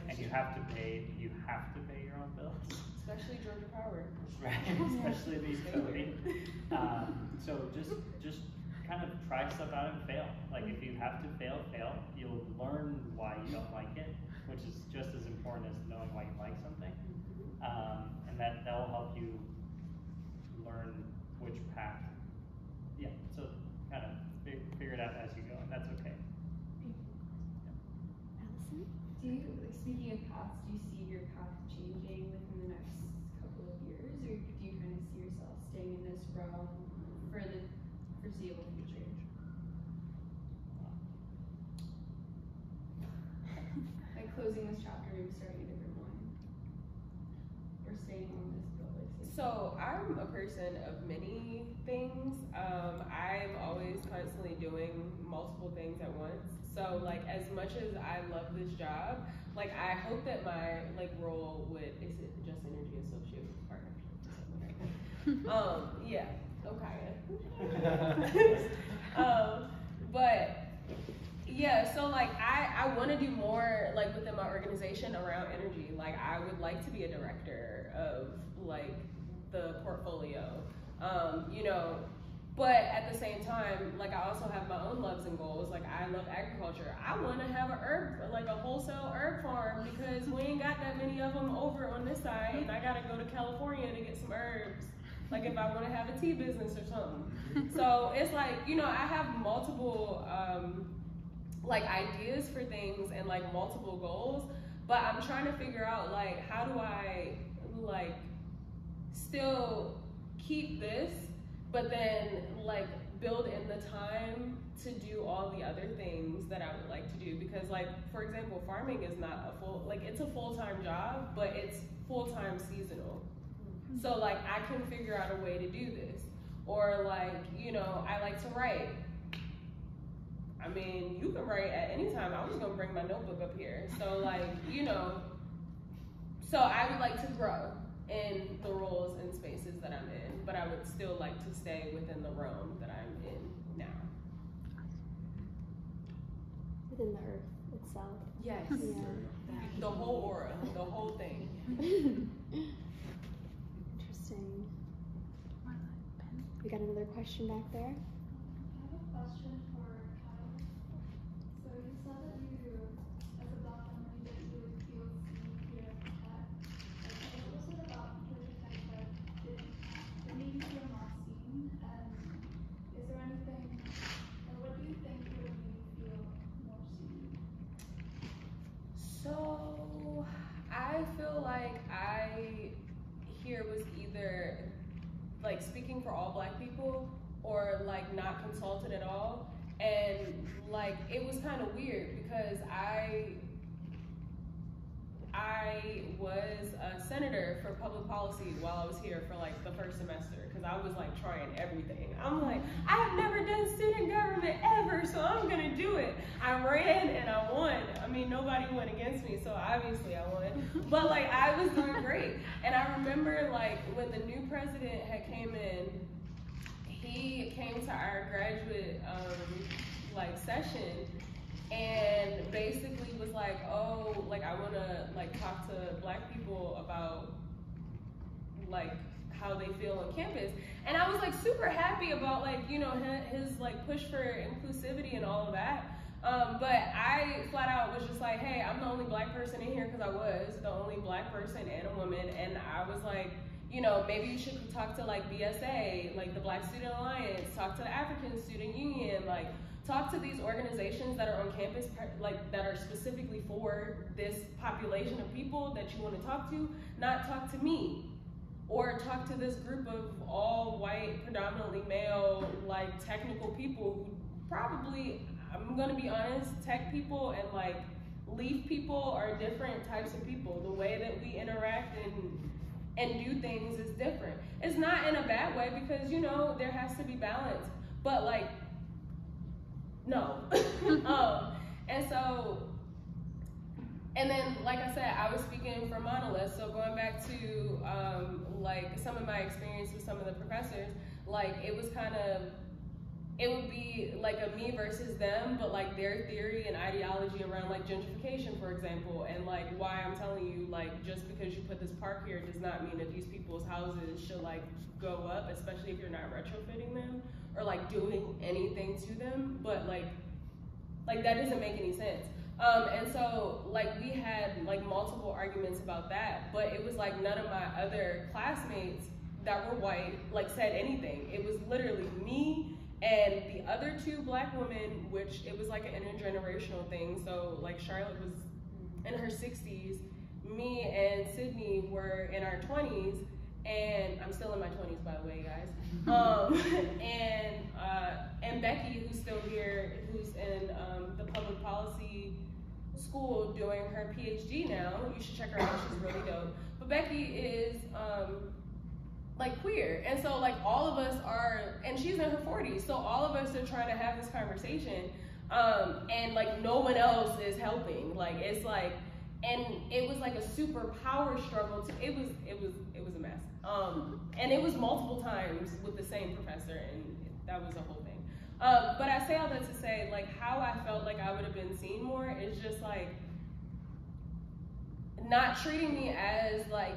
and you have to pay your own bills. Especially Georgia Power. Right, especially the utility. So just kind of try stuff out and fail. Like if you have to fail. You'll learn why you don't like it, which is just as important as knowing why you like something. And that will help you learn which path. Yeah, so kind of figure it out as you go, and that's okay. Allison? Do you, like, speaking of paths, do you see your path changing within the next couple of years, or do you kind of see yourself staying in this realm for the foreseeable future? Like closing this chapter, maybe starting a different one, or staying on this field. So I'm a person of many things. I'm always constantly doing multiple things at once. So like as much as I love this job, like I hope that my like role would, is it just energy associate with partnership? Yeah, okay. But yeah, so like I want to do more like within my organization around energy. Like I would like to be a director of like the portfolio, you know, but at the same time, like I also have my own loves and goals. Like I love agriculture. I want to have a wholesale herb farm because we ain't got that many of them over on this side, and I gotta go to California to get some herbs. Like if I want to have a tea business or something. So it's like, you know, I have multiple like ideas for things and like multiple goals, but I'm trying to figure out like how do I like still keep this, but then like build in the time to do all the other things that I would like to do. Because like, for example, farming is not a full, like it's a full-time job, but it's full-time seasonal. So like I can figure out a way to do this. Or like, you know, I like to write. I mean, you can write at any time. I was gonna bring my notebook up here. So like, you know, so I would like to grow in the roles and spaces that I'm in, but I would still like to stay within the realm that I'm in now. Within the earth itself. Yes. Yeah. The whole aura, the whole thing. Interesting. We got another question back there. I have a question for Kyle. So you said that you, as a Black family, that you would feel seen here at Tech. Like, what was it about Georgia Tech that made you feel not seen? And is there anything, or what do you think would have made you feel more seen? So I feel like I here was either like speaking for all Black people or like not consulted at all, and like it was kind of weird because I was a senator for public policy while I was here for like the first semester, because I was like trying everything. I'm like, I have never done student government ever, so I'm gonna do it. I ran and I won. I mean, nobody went against me, so obviously I won. But like I was doing great. And I remember like when the new president had came in, he came to our graduate like session and basically was like, oh, like I wanna like talk to Black people about like how they feel on campus. And I was like super happy about like, you know, his like push for inclusivity and all of that. But I flat out was just like, hey, I'm the only Black person in here, because I was the only Black person and a woman. And I was like, you know, maybe you should talk to like BSA, like the Black Student Alliance, talk to the African Student Union, like talk to these organizations that are on campus, like that are specifically for this population of people that you want to talk to, not talk to me. Or talk to this group of all white, predominantly male, like technical people who probably, I'm gonna be honest, tech people and like leaf people are different types of people. The way that we interact and do things is different. It's not in a bad way, because you know, there has to be balance. But like, no. And so, and then, like I said, I was speaking for monoliths, so going back to like some of my experience with some of the professors, like it was kind of, it would be like a me versus them, but like their theory and ideology around like gentrification, for example, and like why I'm telling you, like just because you put this park here does not mean that these people's houses should like go up, especially if you're not retrofitting them or like doing anything to them, but like that doesn't make any sense. And so like we had like multiple arguments about that, but it was like none of my other classmates that were white like said anything. It was literally me and the other two black women, which it was like an intergenerational thing. So like Charlotte was in her 60s, me and Sydney were in our 20s, and I'm still in my 20s, by the way, guys. And Becky, who's still here, who's in the public policy school doing her PhD now. You should check her out, she's really dope. But Becky is like queer, and so like all of us are, and she's in her 40s, so all of us are trying to have this conversation, and like no one else is helping. Like it's like, and it was like a super power struggle. It was a mess. And it was multiple times with the same professor, and that was a whole thing. But I say all that to say, like, how I felt like I would have been seen more is just like not treating me as like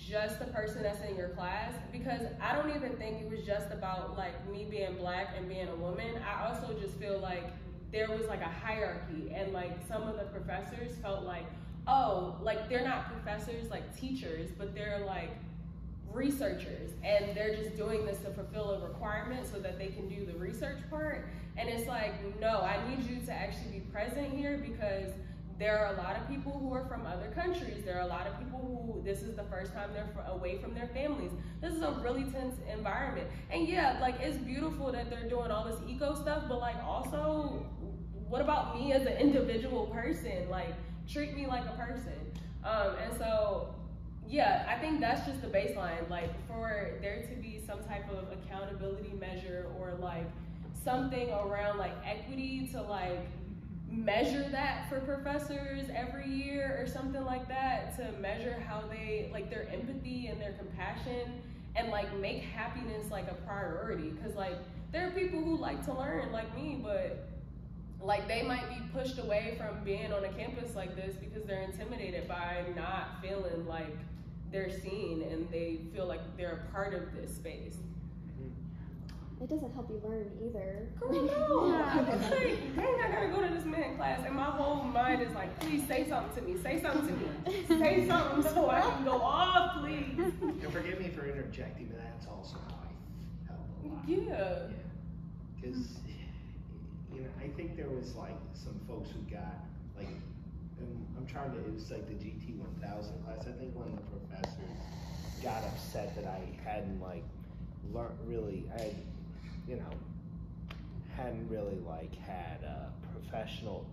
just the person that's in your class, because I don't even think it was just about like me being black and being a woman. I also just feel like there was like a hierarchy, and like some of the professors felt like, oh, like they're not professors, like teachers, but they're like researchers, and they're just doing this to fulfill a requirement so that they can do the research part. And it's like, no, I need you to actually be present here, because there are a lot of people who are from other countries. There are a lot of people who, this is the first time they're away from their families. This is a really tense environment. And yeah, like it's beautiful that they're doing all this eco stuff, but like also, what about me as an individual person? Like, treat me like a person. And so, yeah, I think that's just the baseline. Like, for there to be some type of accountability measure, or like something around like equity to like measure that for professors every year or something like that, to measure how they, like their empathy and their compassion, and like make happiness like a priority. Because like there are people who like to learn like me, but like they might be pushed away from being on a campus like this because they're intimidated by not feeling like they're seen and they feel like they're a part of this space. It doesn't help you learn either. Girl, no. I'm just like, dang, I gotta go to this man class, and my whole mind is like, please say something to me, say something to me, say something so I can go off, please. And forgive me for interjecting, but that's also how I felt a lot. Yeah. Because, you know, I think there was like some folks who got like, I'm trying to, it was like the GT 1000 class. I think one of the professors got upset that I hadn't like learned really, I had, you know, hadn't really like had professional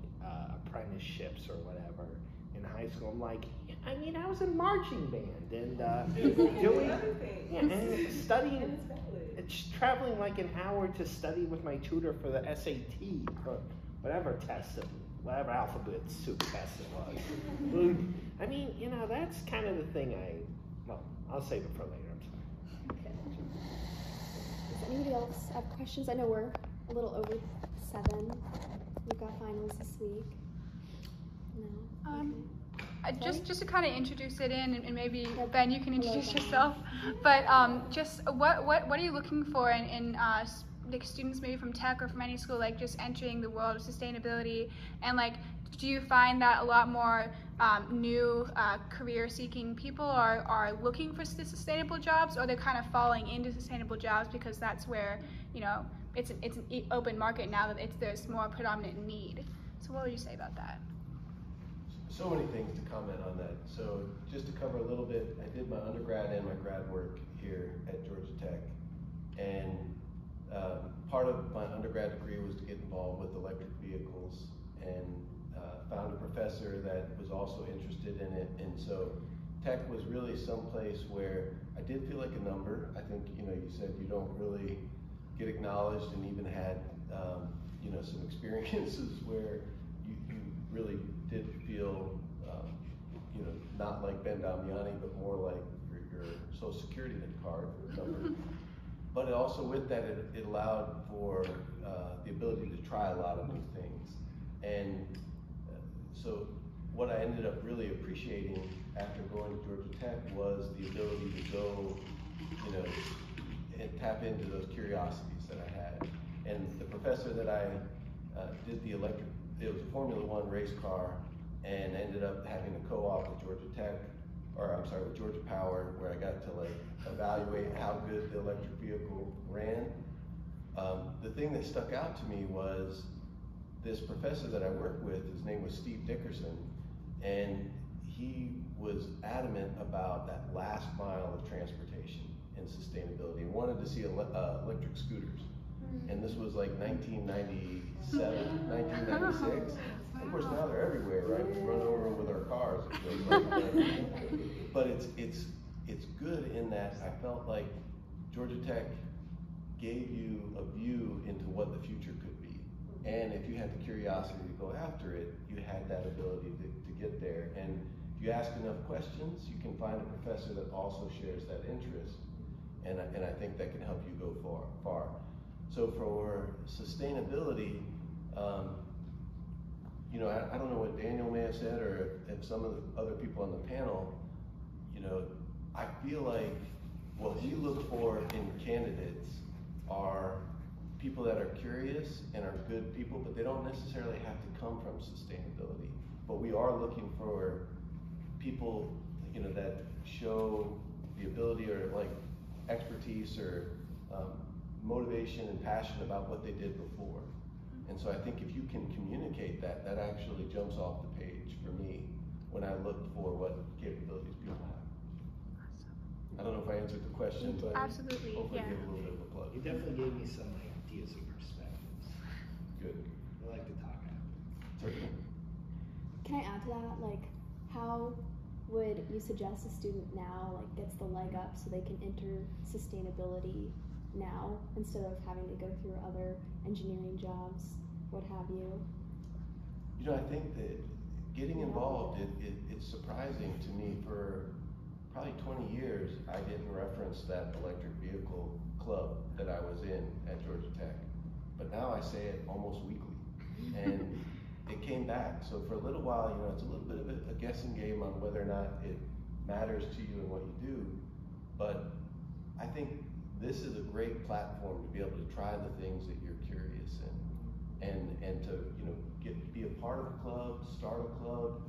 apprenticeships or whatever in high school. I'm like, I mean, I was in marching band and doing, yeah, and studying, it's traveling like an hour to study with my tutor for the SAT or whatever test, whatever alphabet soup test it was. I mean, you know, that's kind of the thing well, I'll save it for later. I'm sorry. Does anybody else have questions? I know we're a little over 7. We've got finals this week. No? Just to kind of introduce it in, and maybe Ben, you can introduce yourself. But just what are you looking for in like students maybe from tech or from any school, like just entering the world of sustainability? And like, do you find that a lot more new career-seeking people are looking for sustainable jobs, or they're kind of falling into sustainable jobs because that's where, you know, it's an open market now that there's more predominant need? So what would you say about that? So many things to comment on that. So just to cover a little bit, I did my undergrad and my grad work here at Georgia Tech, and part of my undergrad degree was to get involved with electric vehicles, and found a professor that was also interested in it. And so tech was really someplace where I did feel like a number. I think, you know, you said you don't really get acknowledged, and even had some experiences where you really did feel, not like Ben Damiani, but more like your Social Security card number. But also with that, it allowed for the ability to try a lot of new things. And so what I ended up really appreciating after going to Georgia Tech was the ability to go, and tap into those curiosities that I had. And the professor that I did the electric, it was a Formula One race car, and ended up having a co-op with Georgia Tech, with Georgia Power, where I got to evaluate how good the electric vehicle ran. The thing that stuck out to me was this professor that I worked with, his name was Steve Dickerson, and he was adamant about that last mile of transportation and sustainability, and wanted to see electric scooters. And this was like 1997, 1996. Of course, now they're everywhere, right? We run over them with our cars. But it's good in that I felt like Georgia Tech gave you a view into what the future could be. And if you had the curiosity to go after it, you had that ability to get there. And if you ask enough questions, you can find a professor that also shares that interest. And I think that can help you go far. So for sustainability, I don't know what Daniel may have said, or if some of the other people on the panel, I feel like what we look for in candidates are people that are curious and are good people, but they don't necessarily have to come from sustainability. But we are looking for people, that show the ability or expertise or motivation and passion about what they did before. And so I think if you can communicate that, that actually jumps off the page for me when I look for what capabilities people have. I don't know if I answered the question, but absolutely, hopefully yeah. give a little bit of a plug. You definitely gave me some ideas and perspectives. Good. I like to talk after. Certainly. Can I add to that? How would you suggest a student now gets the leg up so they can enter sustainability now instead of having to go through other engineering jobs, what have you? I think that getting involved, it's surprising to me. For probably 20 years, I didn't reference that electric vehicle club that I was in at Georgia Tech. But now I say it almost weekly. And it came back. So for a little while, it's a little bit of a guessing game on whether or not it matters to you and what you do. But I think this is a great platform to be able to try the things that you're curious in, and to be a part of a club, start a club.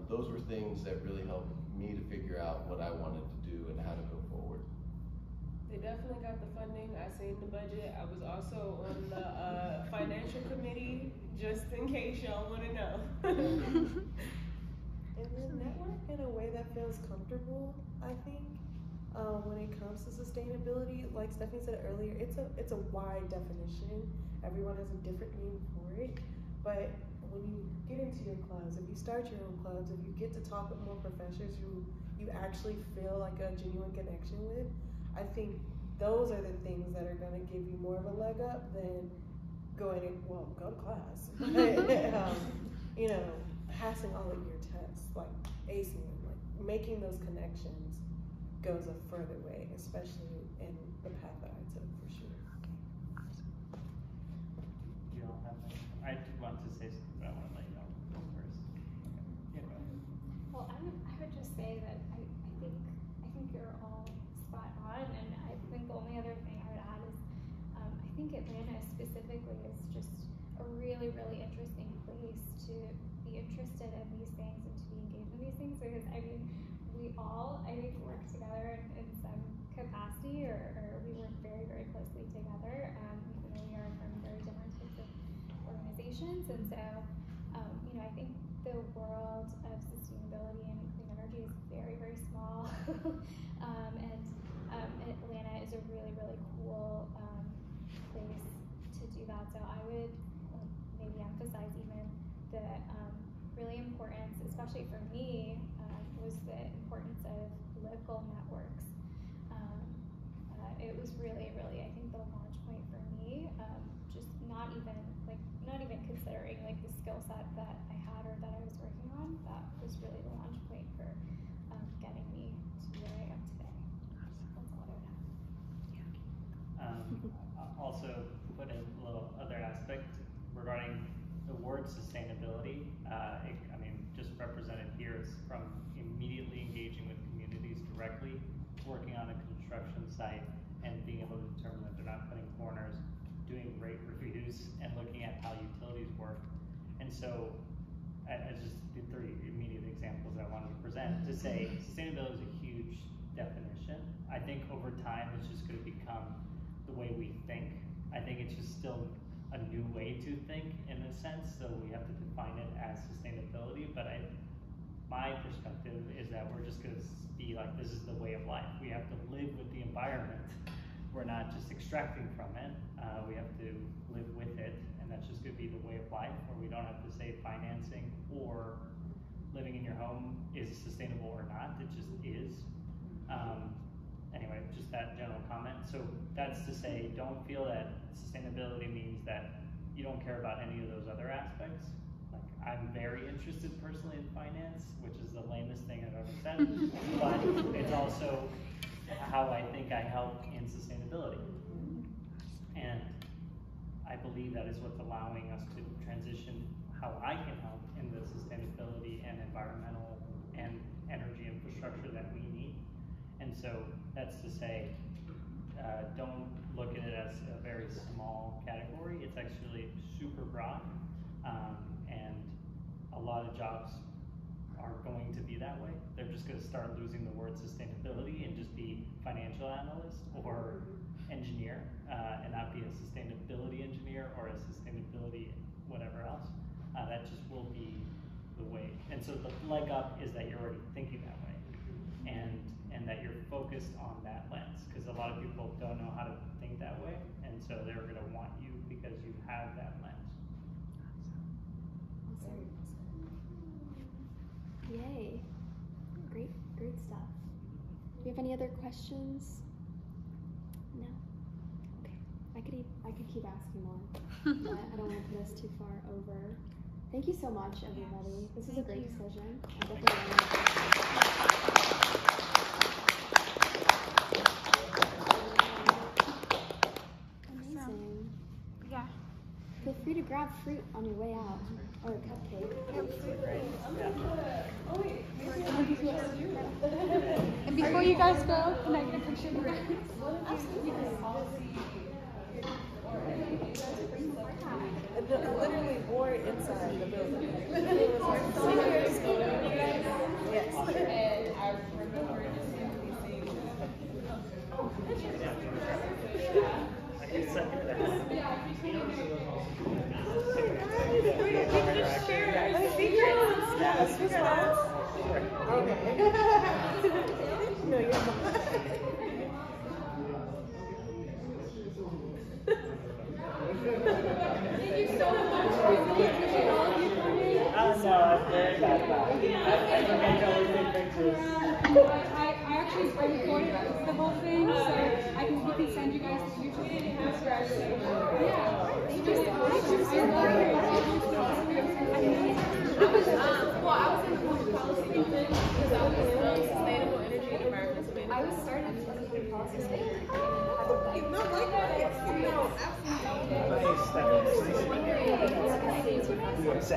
Those were things that really helped me to figure out what I wanted to do and how to go forward. They definitely got the funding. I seen the budget. I was also on the financial committee, just in case y'all want to know. And then network in a way that feels comfortable, I think. When it comes to sustainability, like Stephanie said earlier, it's a wide definition. Everyone has a different name for it. But when you get into your clubs, if you start your own clubs, if you get to talk with more professors who you actually feel like a genuine connection with, I think those are the things that are going to give you more of a leg up than go to class. But, passing all of your tests, acing them, making those connections goes a further way, especially in the path that I took, for sure. You all have I want to say something, but I want to let you all go first. Okay. Yeah, go ahead. Well, I would just say that I think you're all spot on, and I think the only other thing I would add is I think Atlanta specifically is just a really, really interesting place to be interested in these things and to be engaged in these things, because we all work together in some capacity, or we work very, very closely together, even though we are from very different types of organizations. And so, I think the world of sustainability and clean energy is very, very small. And Atlanta is a really, really cool place to do that. So I would maybe emphasize even the really importance, especially for me, was the importance of local networks. It was really, really, I think, the launch point for me, just not even site and being able to determine that they're not cutting corners, doing rate reviews, and looking at how utilities work. And so, as just the 3 immediate examples I wanted to present, to say sustainability is a huge definition. I think over time it's just going to become the way we think. I think it's just still a new way to think in a sense, so we have to define it as sustainability. But my perspective is that we're just going to be like, this is the way of life. We have to live with the environment. We're not just extracting from it. We have to live with it, and that's just going to be the way of life, where we don't have to say financing or living in your home is sustainable or not. It just is. Anyway, just that general comment. So that's to say, don't feel that sustainability means that you don't care about any of those other aspects. Like, I'm very interested personally in finance, which is the lamest thing I've ever said, but it's also how I think I help in sustainability. And I believe that is what's allowing us to transition how I can help in the sustainability and environmental and energy infrastructure that we need. And so that's to say, don't look at it as a very small category. It's actually super broad, and a lot of jobs are going to be that way. They're just going to start losing the word sustainability and just be financial analyst or engineer, and not be a sustainability engineer or a sustainability whatever else. That just will be the way. And so the leg up is that you're already thinking that way, and that you're focused on that lens, because a lot of people don't know how to think that way, and so they're going to want you because you have that lens. Awesome. Yay. Great stuff. Do you have any other questions? No? Okay. I could keep asking more, but I don't want to put us too far over. Thank you so much, everybody. This was a great discussion. I definitely amazing. Yeah. Feel free to grab fruit on your way out, or a cupcake. And before you guys go, can I get a picture of you guys? Literally wore it inside the building. Yes. And I remember distinctly seeing I can second that. No, you're not. Thank you so much for appreciate all of you for me. No, I'm very bad about it. I think I can always take pictures. I actually recorded the whole thing, so we can send you guys the YouTube video. Yeah. Thank you so much. I was in the policy movement because I was sustainable energy and environmental management. I was starting to look at policy statement. Not like that. No, absolutely. Nice.